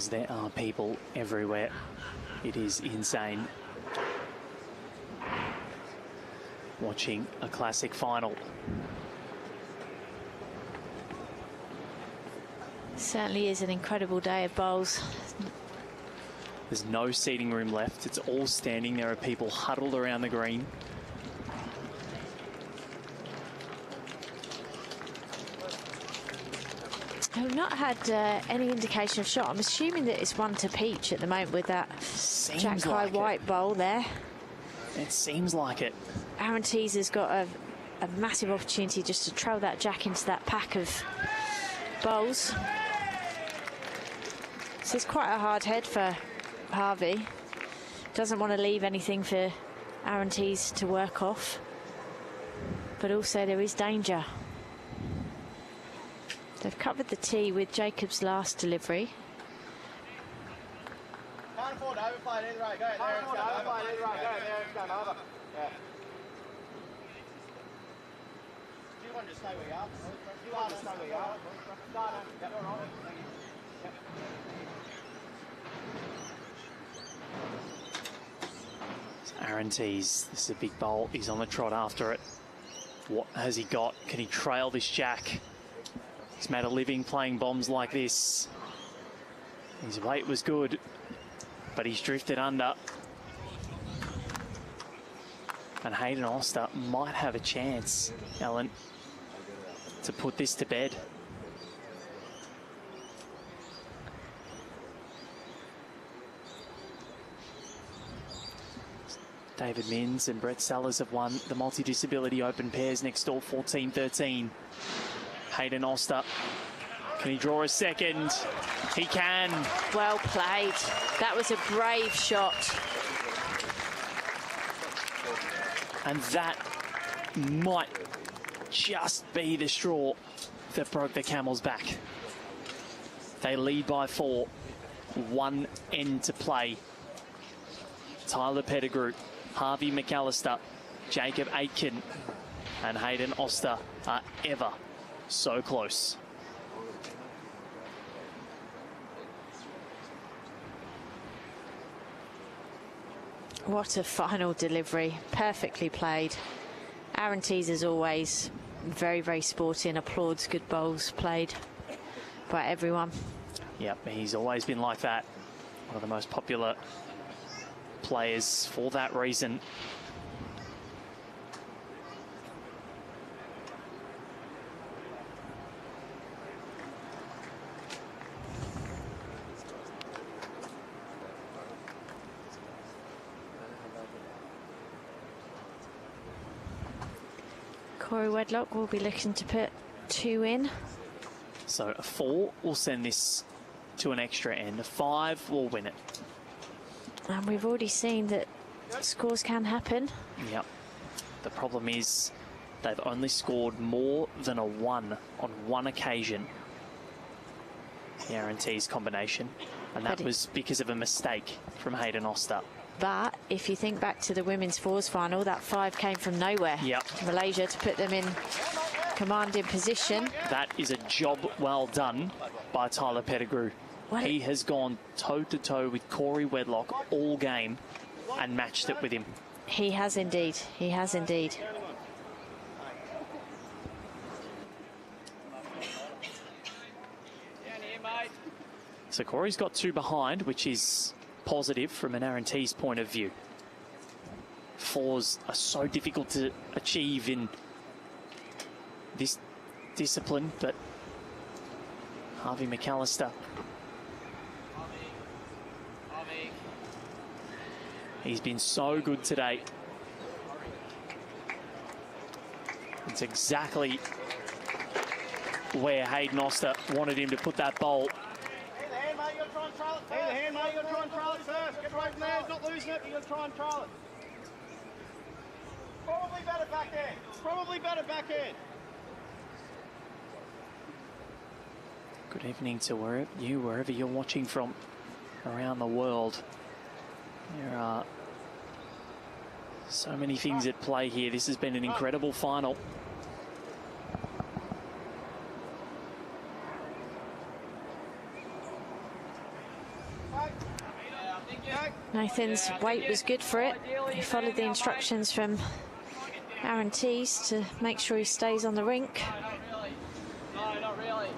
There are people everywhere. It is insane. Watching a classic final. Certainly is an incredible day of bowls. There's no seating room left. It's all standing. There are people huddled around the green. I've not had any indication of shot. I'm assuming that it's one to Peach at the moment with that Jack High White bowl there. It seems like it. Aaron Teaser's got a massive opportunity just to trail that Jack into that pack of bowls. So it's quite a hard head for Harvey. Doesn't want to leave anything for Aaron Tease to work off. But also there is danger. They've covered the tee with Jacob's last delivery. Can't afford to overplay it either way. Go there. Can't afford to overplay it either way. Go there. It's going over. Yeah. Do you want to just stay where you are? Do you want to stay where you are? No. Yep. All right. Thank you. Yep. Aaron Tease, this is a big bowl. He's on the trot after it. What has he got? Can he trail this Jack? He's made a living playing bombs like this. His weight was good, but he's drifted under. And Hayden Oster might have a chance, Ellen, to put this to bed. David Minns and Brett Sellers have won the multi-disability open pairs next door 14-13. Hayden Oster, can he draw a second? He can. Well played. That was a brave shot. And that might just be the straw that broke the camel's back. They lead by 4. 1 end to play. Tyler Pettigrew, Harvey McAllister, Jacob Aitken and Hayden Oster are ever so close. What a final delivery. Perfectly played. Aaron Tease, as always, very, very sporty and applauds good bowls played by everyone. Yep, he's always been like that. One of the most popular players for that reason. Corey Wedlock will be looking to put 2 in. So a 4 will send this to an extra end. A 5 will win it. And we've already seen that scores can happen. Yep. The problem is they've only scored more than a 1 on one occasion. The Aaron-Tees combination. And that was because of a mistake from Hayden Oster. But if you think back to the women's fours final, that 5 came from nowhere. Yep. Malaysia to put them in commanding position. That is a job well done by Tyler Pettigrew. He has gone toe-to-toe with Corey Wedlock all game and matched it with him. He has indeed. He has indeed. So Corey's got 2 behind, which is positive from an Aaron-Tees point of view. 4s are so difficult to achieve in this discipline, but Harvey McAllister, he's been so good today. It's exactly where Hayden Oster wanted him to put that bowl. Hey, the hand, mate, you've got to try and trial it first. Get away from there, not losing it, you've got to try and trial it. Probably better backhand. Probably better backhand. Good evening to wherever you're watching from around the world. There are so many things at play here. This has been an incredible final. Nathan's weight was good for it. He followed the instructions from Aaron-Tees to make sure he stays on the rink. No, not really.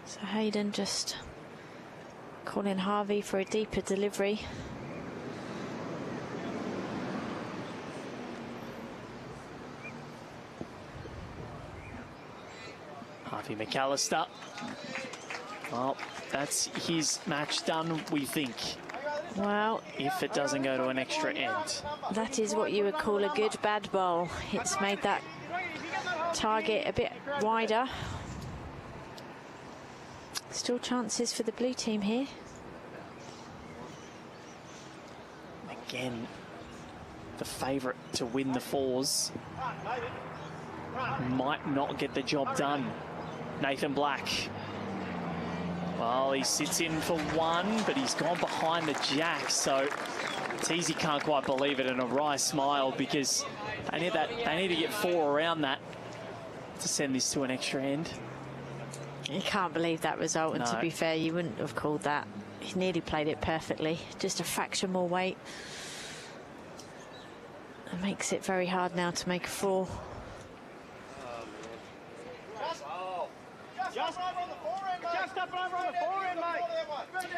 So Hayden just calling Harvey for a deeper delivery. Harvey McAllister. Well, that's his match done, we think. Well, if it doesn't go to an extra end. That is what you would call a good bad bowl. It's made that target a bit wider. Still chances for the blue team here. Again, the favourite to win the 4s might not get the job done. Nathan Black. Well, he sits in for 1, but he's gone behind the jack, so Teesy can't quite believe it, and a wry smile because they need to get 4 around that to send this to an extra end. You can't believe that result, and to be fair, you wouldn't have called that. He nearly played it perfectly, just a fraction more weight. It makes it very hard now to make a 4.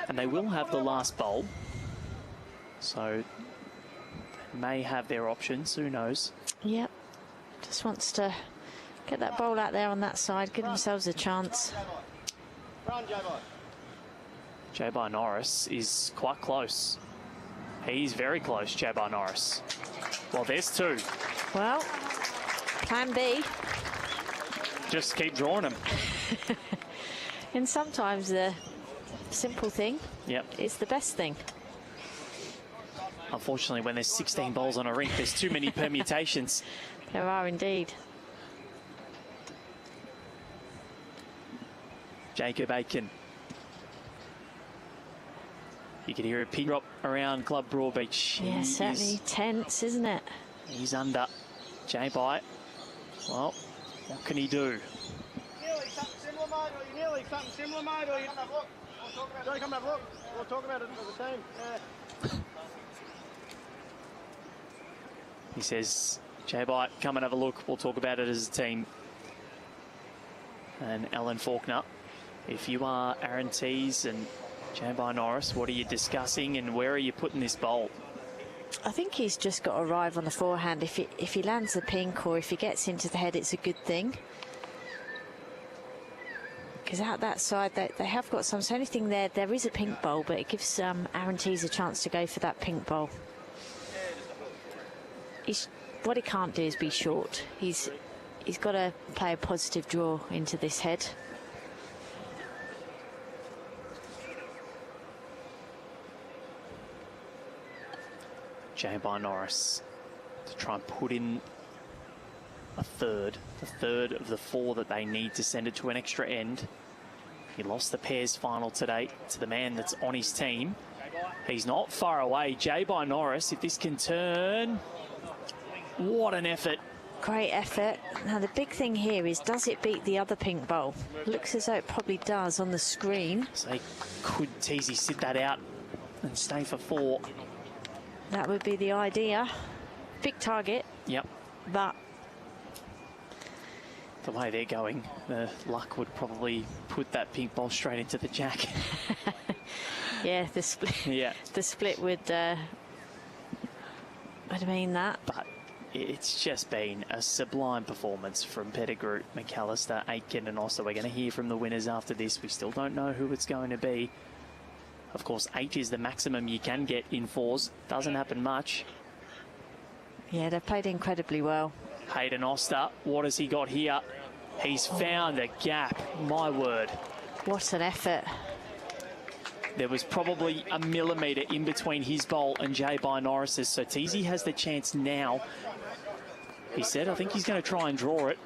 And they will have the last bowl, so they may have their options, who knows. Yep, just wants to get that bowl out there on that side, give themselves a chance. Jabbar Norris is quite close. He's very close, Jabbar Norris. Well, there's 2. Well, plan B. Just keep drawing them. And sometimes the simple thing Yep. is the best thing. Unfortunately, when there's 16 bowls on a rink, there's too many permutations. There are indeed. Jacob Aiken. You can hear a pin drop around Club Broadbeach. Yeah, certainly tense, isn't it? He's under. J-Bite. Well, what can he do? Nearly something similar, mate, or you nearly something similar, mate, or you come and have a look. Johnny, come and have a look. We'll talk about it as a team. Yeah. He says, J-Bite, come and have a look. We'll talk about it as a team. And Ellen Faulkner, if you are Aaron-Tees and J-Bite Norris, what are you discussing and where are you putting this bowl? I think he's just got to arrive on the forehand. If he lands the pink or if he gets into the head, it's a good thing. Because out that side, they have got some. So anything there is a pink bowl, but it gives Aaron-Tees a chance to go for that pink bowl. What he can't do is be short. He's he's got to play a positive draw into this head. J-By Norris to try and put in the third of the 4 that they need to send it to an extra end. He lost the pairs final today to the man that's on his team. He's not far away. J-By Norris, if this can turn, what an effort. Great effort. Now the big thing here is, does it beat the other pink bowl? Looks as though it probably does on the screen. So could Teasy sit that out and stay for 4? That would be the idea. Big target. Yep. But the way they're going, the luck would probably put that pink ball straight into the jack. yeah, the split. Yeah. The split would mean that. But it's just been a sublime performance from Pettigrew, McAllister, Aitken and Oster. We're going to hear from the winners after this. We still don't know who it's going to be. Of course, 8 is the maximum you can get in 4s. Doesn't happen much. Yeah, they've played incredibly well. Hayden Oster, what has he got here? He's found a gap, my word. What an effort. There was probably a millimetre in between his bowl and J-By Norris's, so Teasy has the chance now. He said, I think he's going to try and draw it.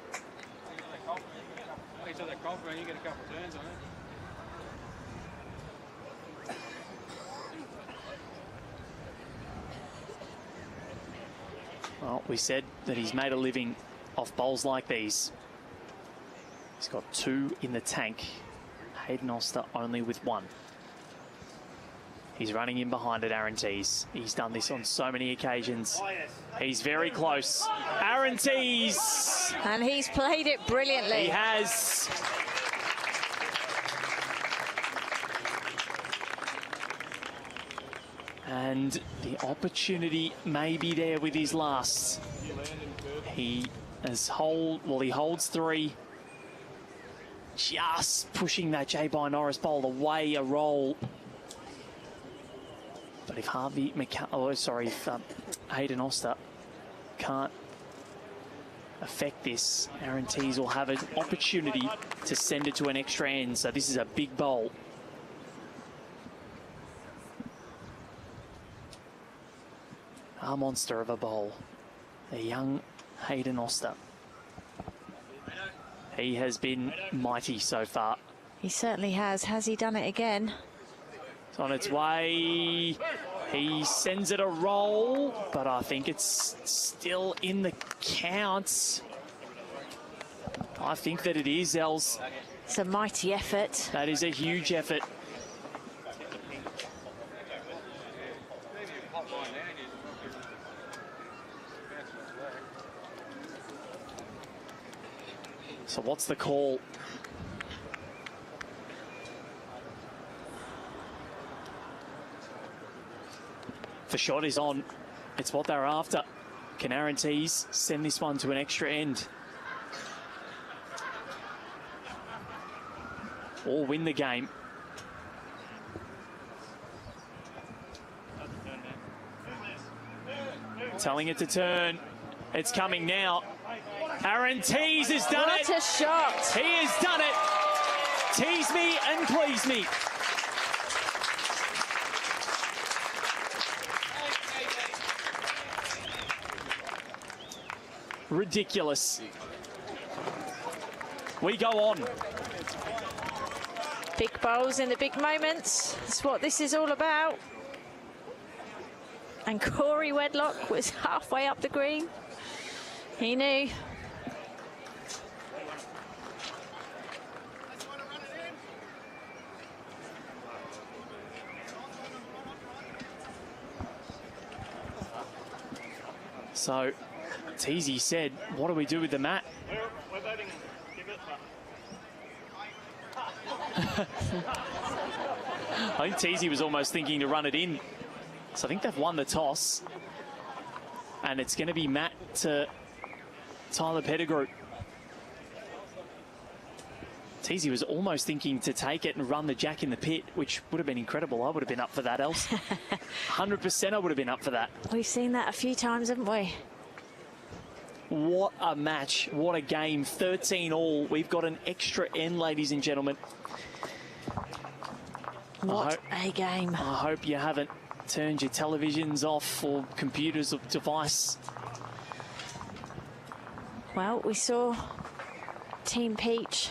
Well, we said that he's made a living off bowls like these. He's got 2 in the tank. Hayden Oster only with 1. He's running in behind it, Aaron Tees. He's done this on so many occasions. He's very close. Aaron Tees! And he's played it brilliantly. He has. And the opportunity may be there with his last. He holds 3. Just pushing that J-By Norris bowl away a roll. But if Hayden Oster can't affect this, Aaron Tees will have an opportunity to send it to an extra end. So this is a big bowl. A monster of a bowl. The young Hayden Oster. He has been mighty so far. He certainly has. Has he done it again? It's on its way. He sends it a roll, but I think it's still in the counts. I think that it is, Els. It's a mighty effort. That is a huge effort. So what's the call? The shot is on. It's what they're after. Can Aaron Tees send this one to an extra end? Or win the game? Telling it to turn. It's coming now. Aaron Tees has done it. What a shot. He has done it. Tease me and please me. Ridiculous. We go on. Big bowls in the big moments. That's what this is all about. And Corey Wedlock was halfway up the green. He knew. So Teasy said, what do we do with the mat? We're voting. Give it. I think Teasy was almost thinking to run it in. So I think they've won the toss. And it's going to be Matt to Tyler Pettigrew. Teasy was almost thinking to take it and run the jack in the pit, which would have been incredible. I would have been up for that, else. 100% I would have been up for that. We've seen that a few times, haven't we? What a match. What a game. 13 all. We've got an extra end, ladies and gentlemen. What a game. I hope you haven't turned your televisions off or computers or device. Well, we saw Team Peach,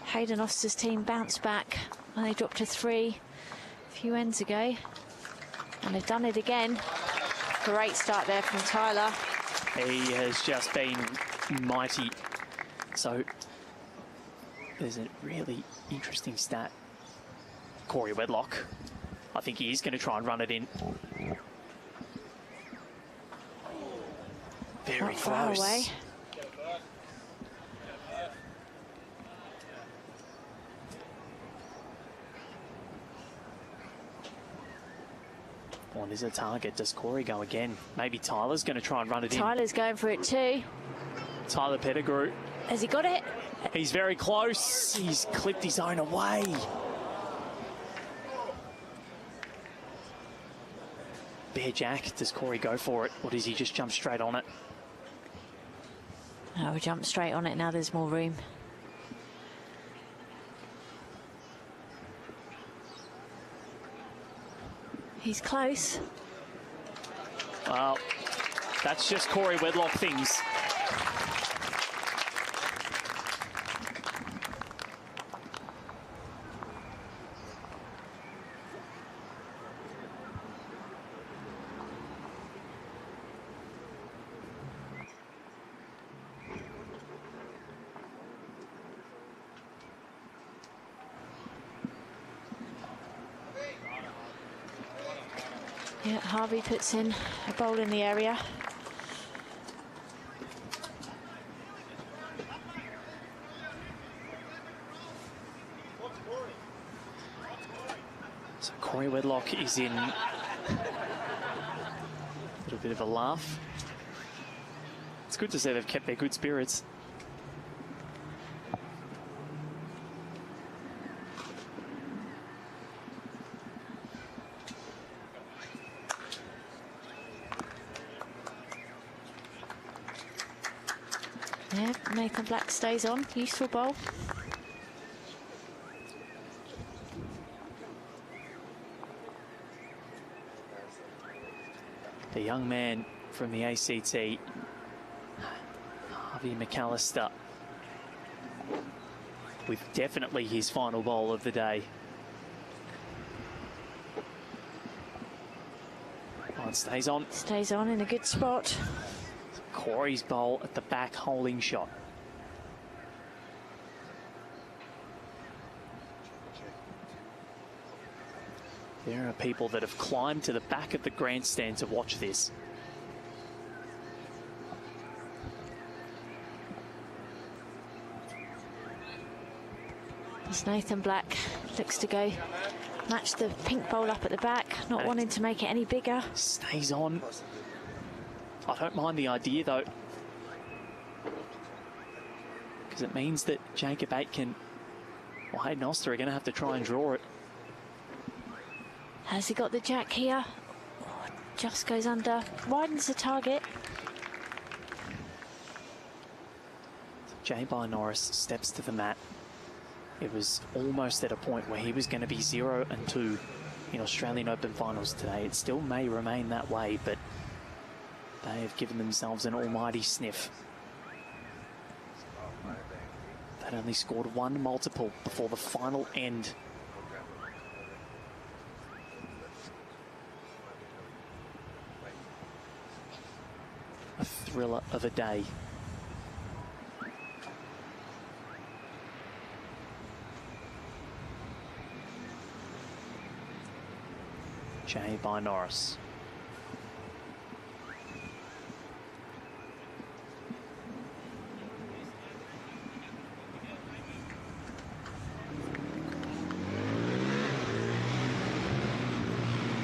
Hayden Oster's team, bounce back when they dropped to 3 a few ends ago. And they've done it again. Great start there from Tyler. He has just been mighty. So there's a really interesting stat. Corey Wedlock, I think he is going to try and run it in. Very Not far close. away. What is a target? Does Corey go again? Maybe Tyler's going to try and run it in. Tyler's going for it too. Tyler Pettigrew. Has he got it? He's very close. He's clipped his own away. Bear Jack, does Corey go for it, or does he just jump straight on it? No, we'll jump straight on it now. There's more room. He's close. Well, that's just Corey Wedlock things. Yeah, Harvey puts in a bowl in the area. So Corey Wedlock is in a little bit of a laugh. It's good to see they've kept their good spirits. Yeah, Nathan Black stays on. Useful bowl. The young man from the ACT, Harvey McAllister, with definitely his final bowl of the day. Oh, it stays on. Stays on in a good spot. Corey's bowl at the back holding shot. There are people that have climbed to the back of the grandstand to watch this. As Nathan Black looks to go match the pink bowl up at the back, not wanting to make it any bigger. Stays on. I don't mind the idea though, because it means that Jacob Aitken or Hayden Oster are going to have to try and draw it. Has he got the jack here? Oh, just goes under, widens the target. Jay Norris steps to the mat. It was almost at a point where he was going to be 0-2 in Australian Open finals today. It still may remain that way, but they have given themselves an almighty sniff. They'd only scored one multiple before the final end. A thriller of a day. Jay Norris.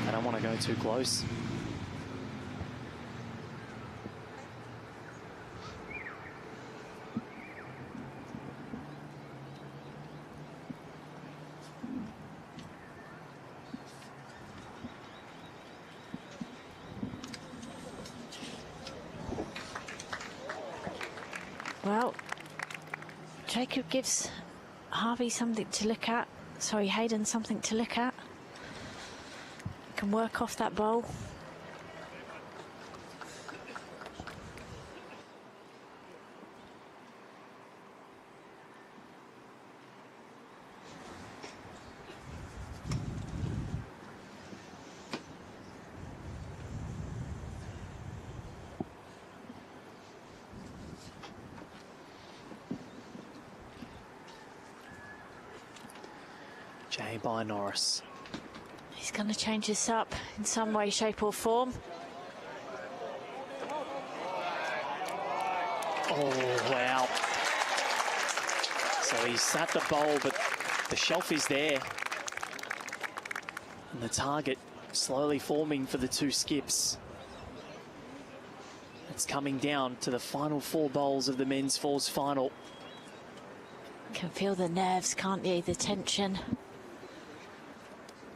I don't want to go too close. Well, Jacob gives Harvey something to look at. Sorry, Hayden something to look at. Can work off that bowl. Jay by Norris. He's going to change this up in some way, shape or form. Oh, wow. So he's sat the bowl, but the shelf is there. And the target slowly forming for the two skips. It's coming down to the final 4 bowls of the men's fours final. Can feel the nerves, can't you? The tension.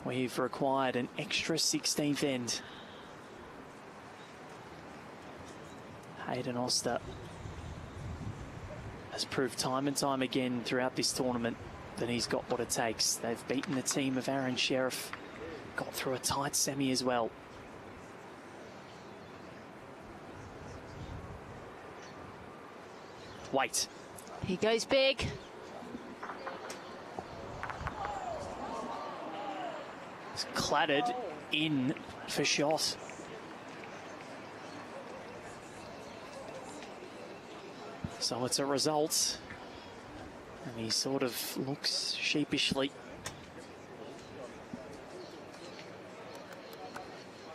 We've required an extra 16th end. Hayden Oster has proved time and time again throughout this tournament that he's got what it takes. They've beaten the team of Aaron Sheriff, got through a tight semi as well. Wait. He goes big. It's clattered in for shot. So it's a result. And he sort of looks sheepishly.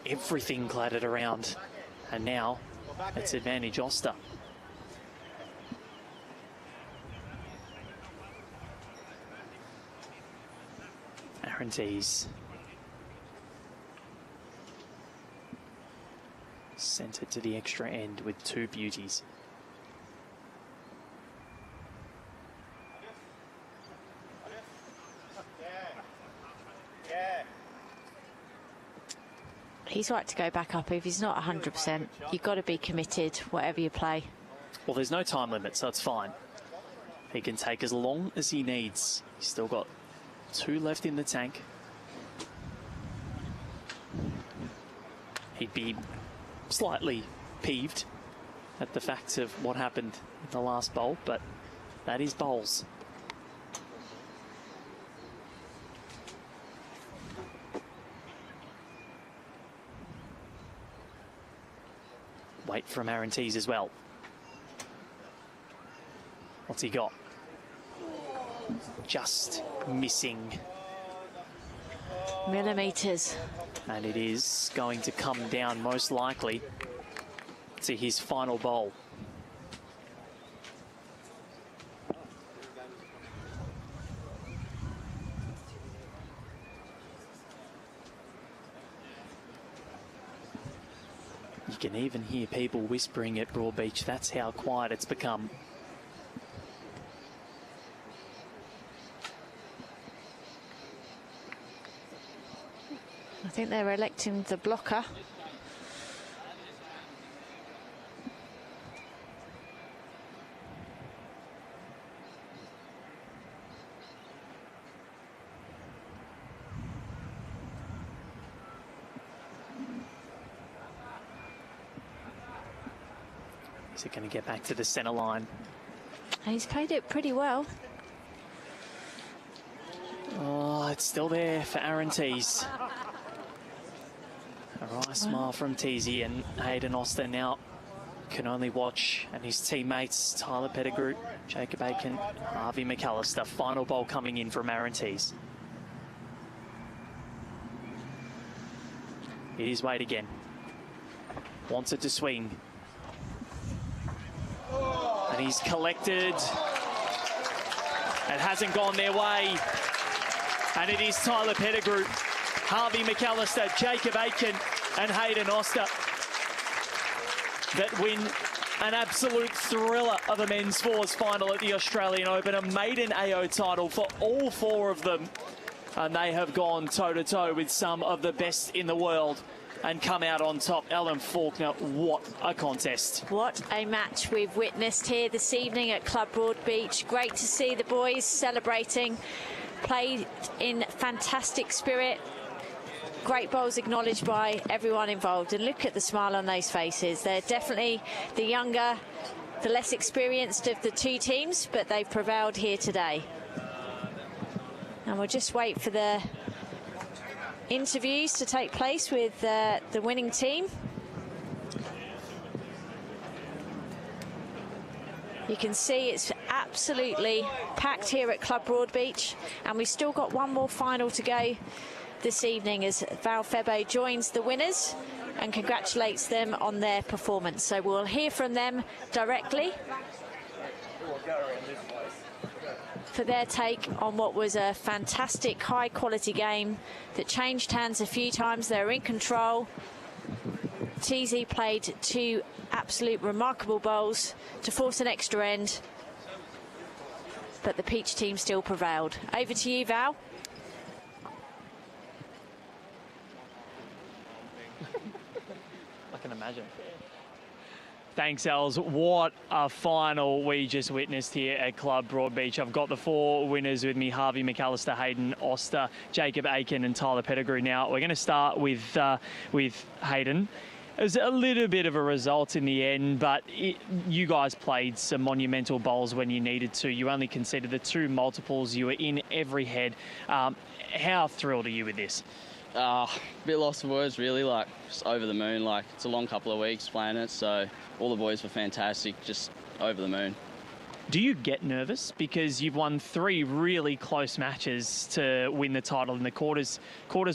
Everything clattered around. And now it's advantage Oster. Aaron Tees. Sent it to the extra end with 2 beauties. He's right to go back up. If he's not 100%, you've got to be committed, whatever you play. Well, there's no time limit, so it's fine. He can take as long as he needs. He's still got 2 left in the tank. He'd be slightly peeved at the fact of what happened in the last bowl, but that is bowls. Wait from Aaron Tees as well. What's he got? Just missing. Millimetres. And it is going to come down most likely to his final bowl. You can even hear people whispering at Broadbeach. That's how quiet it's become. I think they're electing the blocker. Is it going to get back to the centre line? And he's played it pretty well. Oh, it's still there for Aaron Tees. A wry smile from Teesy, and Hayden Oster now can only watch, and his teammates Tyler Pettigrew, Jacob Aiken, Harvey McAllister. Final ball coming in from Aaron Tees. It is Wade again. Wants it to swing. And he's collected. It hasn't gone their way. And it is Tyler Pettigrew, Harvey McAllister, Jacob Aiken and Hayden Oster that win an absolute thriller of a men's fours final at the Australian Open. A maiden AO title for all 4 of them. And they have gone toe-to-toe with some of the best in the world. and come out on top. Ellen Faulkner, what a contest. What a match we've witnessed here this evening at Club Broadbeach. Great to see the boys celebrating, played in fantastic spirit. Great bowls acknowledged by everyone involved, and look at the smile on those faces. They're definitely the younger, the less experienced of the two teams, but they've prevailed here today. And we'll just wait for the interviews to take place with the winning team. You can see it's absolutely packed here at Club Broadbeach, and we've still got one more final to go this evening as Val Febo joins the winners and congratulates them on their performance. So we'll hear from them directly for their take on what was a fantastic high-quality game that changed hands a few times. They were in control. TZ played two absolute remarkable bowls to force an extra end, but the Peach team still prevailed. Over to you, Val. I can imagine. Thanks, Els. What a final we just witnessed here at Club Broadbeach. I've got the four winners with me: Harvey McAllister, Hayden Oster, Jacob Aiken and Tyler Pettigrew. Now, we're going to start with Hayden. It was a little bit of a result in the end, but you guys played some monumental bowls when you needed to. You only conceded the two multiples. You were in every head. How thrilled are you with this? A bit lost for words, really. Like, just over the moon. Like, it's a long couple of weeks playing it, so all the boys were fantastic. Just over the moon. Do you get nervous because you've won three really close matches to win the title in the quarters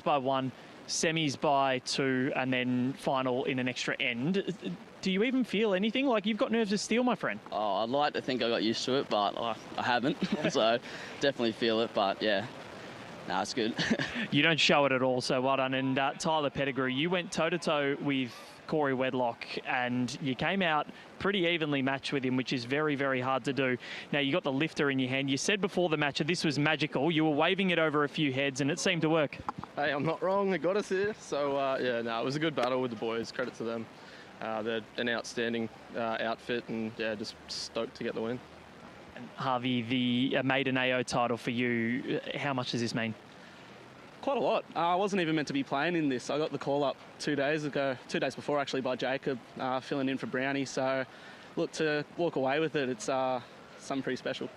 by one, semis by two, and then final in an extra end? Do you even feel anything like you've got nerves of steel, my friend? Oh, I'd like to think I got used to it, but I haven't. So definitely feel it, but yeah. No, it's good. You don't show it at all, so well done. And Tyler Pettigrew, you went toe-to-toe with Corey Wedlock and you came out pretty evenly matched with him, which is very, very hard to do. Now, you got the lifter in your hand. You said before the match that this was magical. You were waving it over a few heads and it seemed to work. Hey, I'm not wrong. They got us here. So, yeah, no, it was a good battle with the boys. Credit to them. They're an outstanding outfit and, yeah, just stoked to get the win. Harvey, the maiden AO title for you, how much does this mean? Quite a lot. I wasn't even meant to be playing in this. I got the call up 2 days before actually, by Jacob, filling in for Brownie. So, look, to walk away with it, it's something pretty special.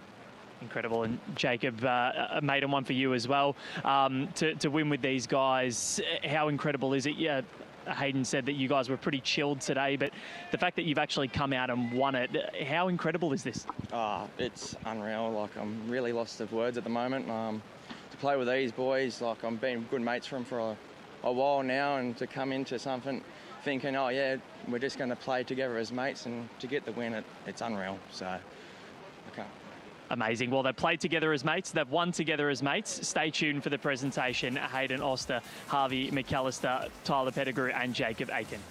Incredible. And Jacob, a maiden one for you as well. To win with these guys, how incredible is it? Yeah, Hayden said that you guys were pretty chilled today, but the fact that you've actually come out and won it, how incredible is this? It's unreal. Like, I'm really lost of words at the moment. To play with these boys, like, I've been good mates for them for a while now, and to come into something thinking, oh yeah, we're just going to play together as mates, and to get the win, it's unreal. So, I can't. Amazing. Well, they've played together as mates. They've won together as mates. Stay tuned for the presentation. Hayden Oster, Harvey McAllister, Tyler Pettigrew and Jacob Aiken.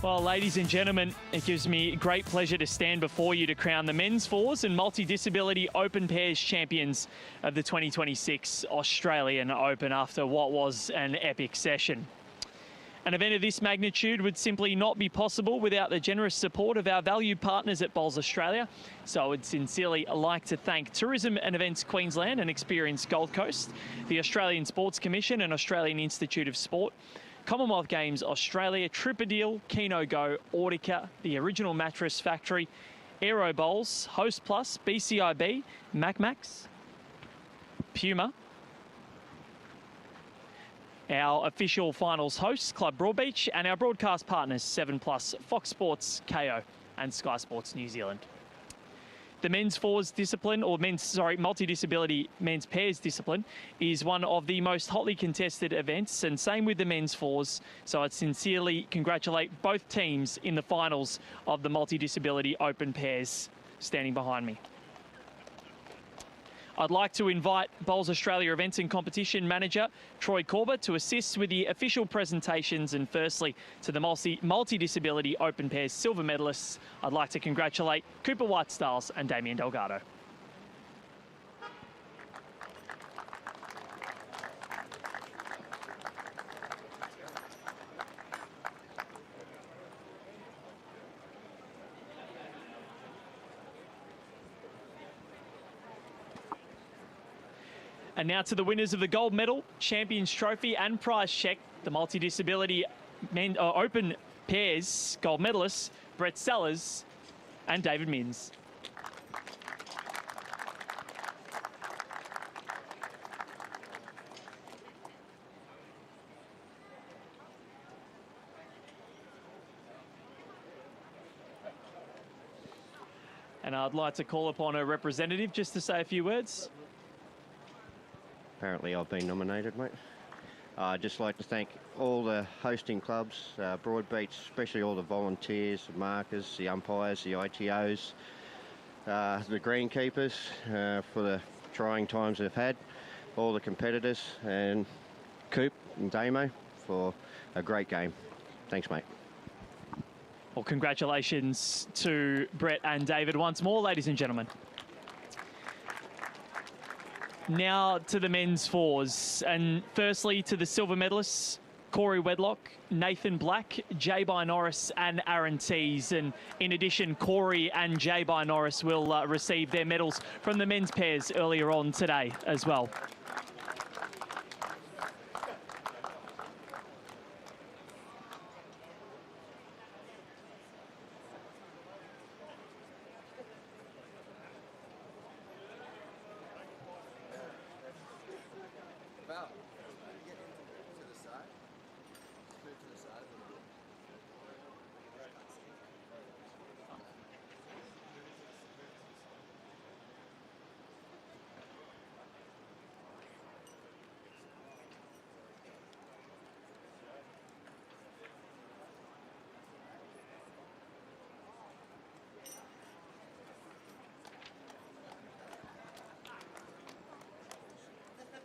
Well, ladies and gentlemen, it gives me great pleasure to stand before you to crown the men's fours and multi-disability open pairs champions of the 2026 Australian Open after what was an epic session. An event of this magnitude would simply not be possible without the generous support of our valued partners at Bowls Australia. So I would sincerely like to thank Tourism and Events Queensland and Experience Gold Coast, the Australian Sports Commission and Australian Institute of Sport, Commonwealth Games Australia, Tripadil, Keno Go, Audica, the Original Mattress Factory, Aero Bowls, Host Plus, BCIB, MacMax, Puma, our official finals hosts, Club Broadbeach, and our broadcast partners, 7plus, Fox Sports, KO, and Sky Sports New Zealand. The men's fours discipline, or multi-disability men's pairs discipline, is one of the most hotly contested events, and same with the men's fours. So I'd sincerely congratulate both teams in the finals of the multi-disability open pairs standing behind me. I'd like to invite Bowls Australia Events and Competition Manager Troy Corber to assist with the official presentations, and firstly to the multi-disability open pairs silver medalists, I'd like to congratulate Cooper Whitestiles and Damien Delgado. And now to the winners of the gold medal, Champions Trophy and prize check, the multi-disability open pairs gold medalists, Brett Sellers and David Mins. And I'd like to call upon a representative just to say a few words. Apparently I've been nominated, mate. I'd just like to thank all the hosting clubs, Broadbeach, especially all the volunteers, the markers, the umpires, the ITOs, the greenkeepers for the trying times they've had, all the competitors, and Coop and Damo for a great game. Thanks, mate. Well, congratulations to Brett and David once more, ladies and gentlemen. Now to the men's fours, and firstly to the silver medalists, Corey Wedlock, Nathan Black, Jay-By Norris and Aaron Tees. And in addition, Corey and Jay-By Norris will receive their medals from the men's pairs earlier on today as well.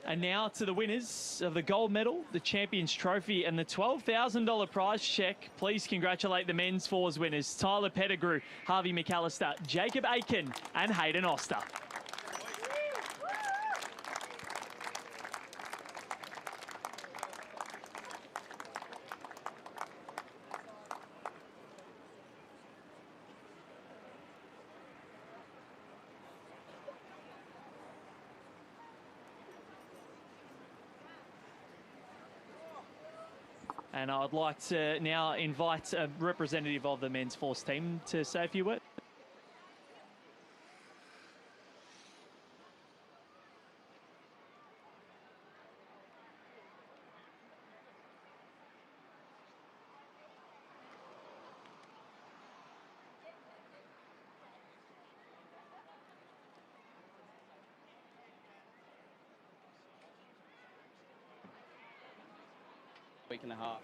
And now to the winners of the gold medal, the Champions Trophy and the $12,000 prize check. Please congratulate the men's fours winners, Tyler Pettigrew, Harvey McAllister, Jacob Aiken and Hayden Oster. And I'd like to now invite a representative of the men's force team to say a few words. Week and a half.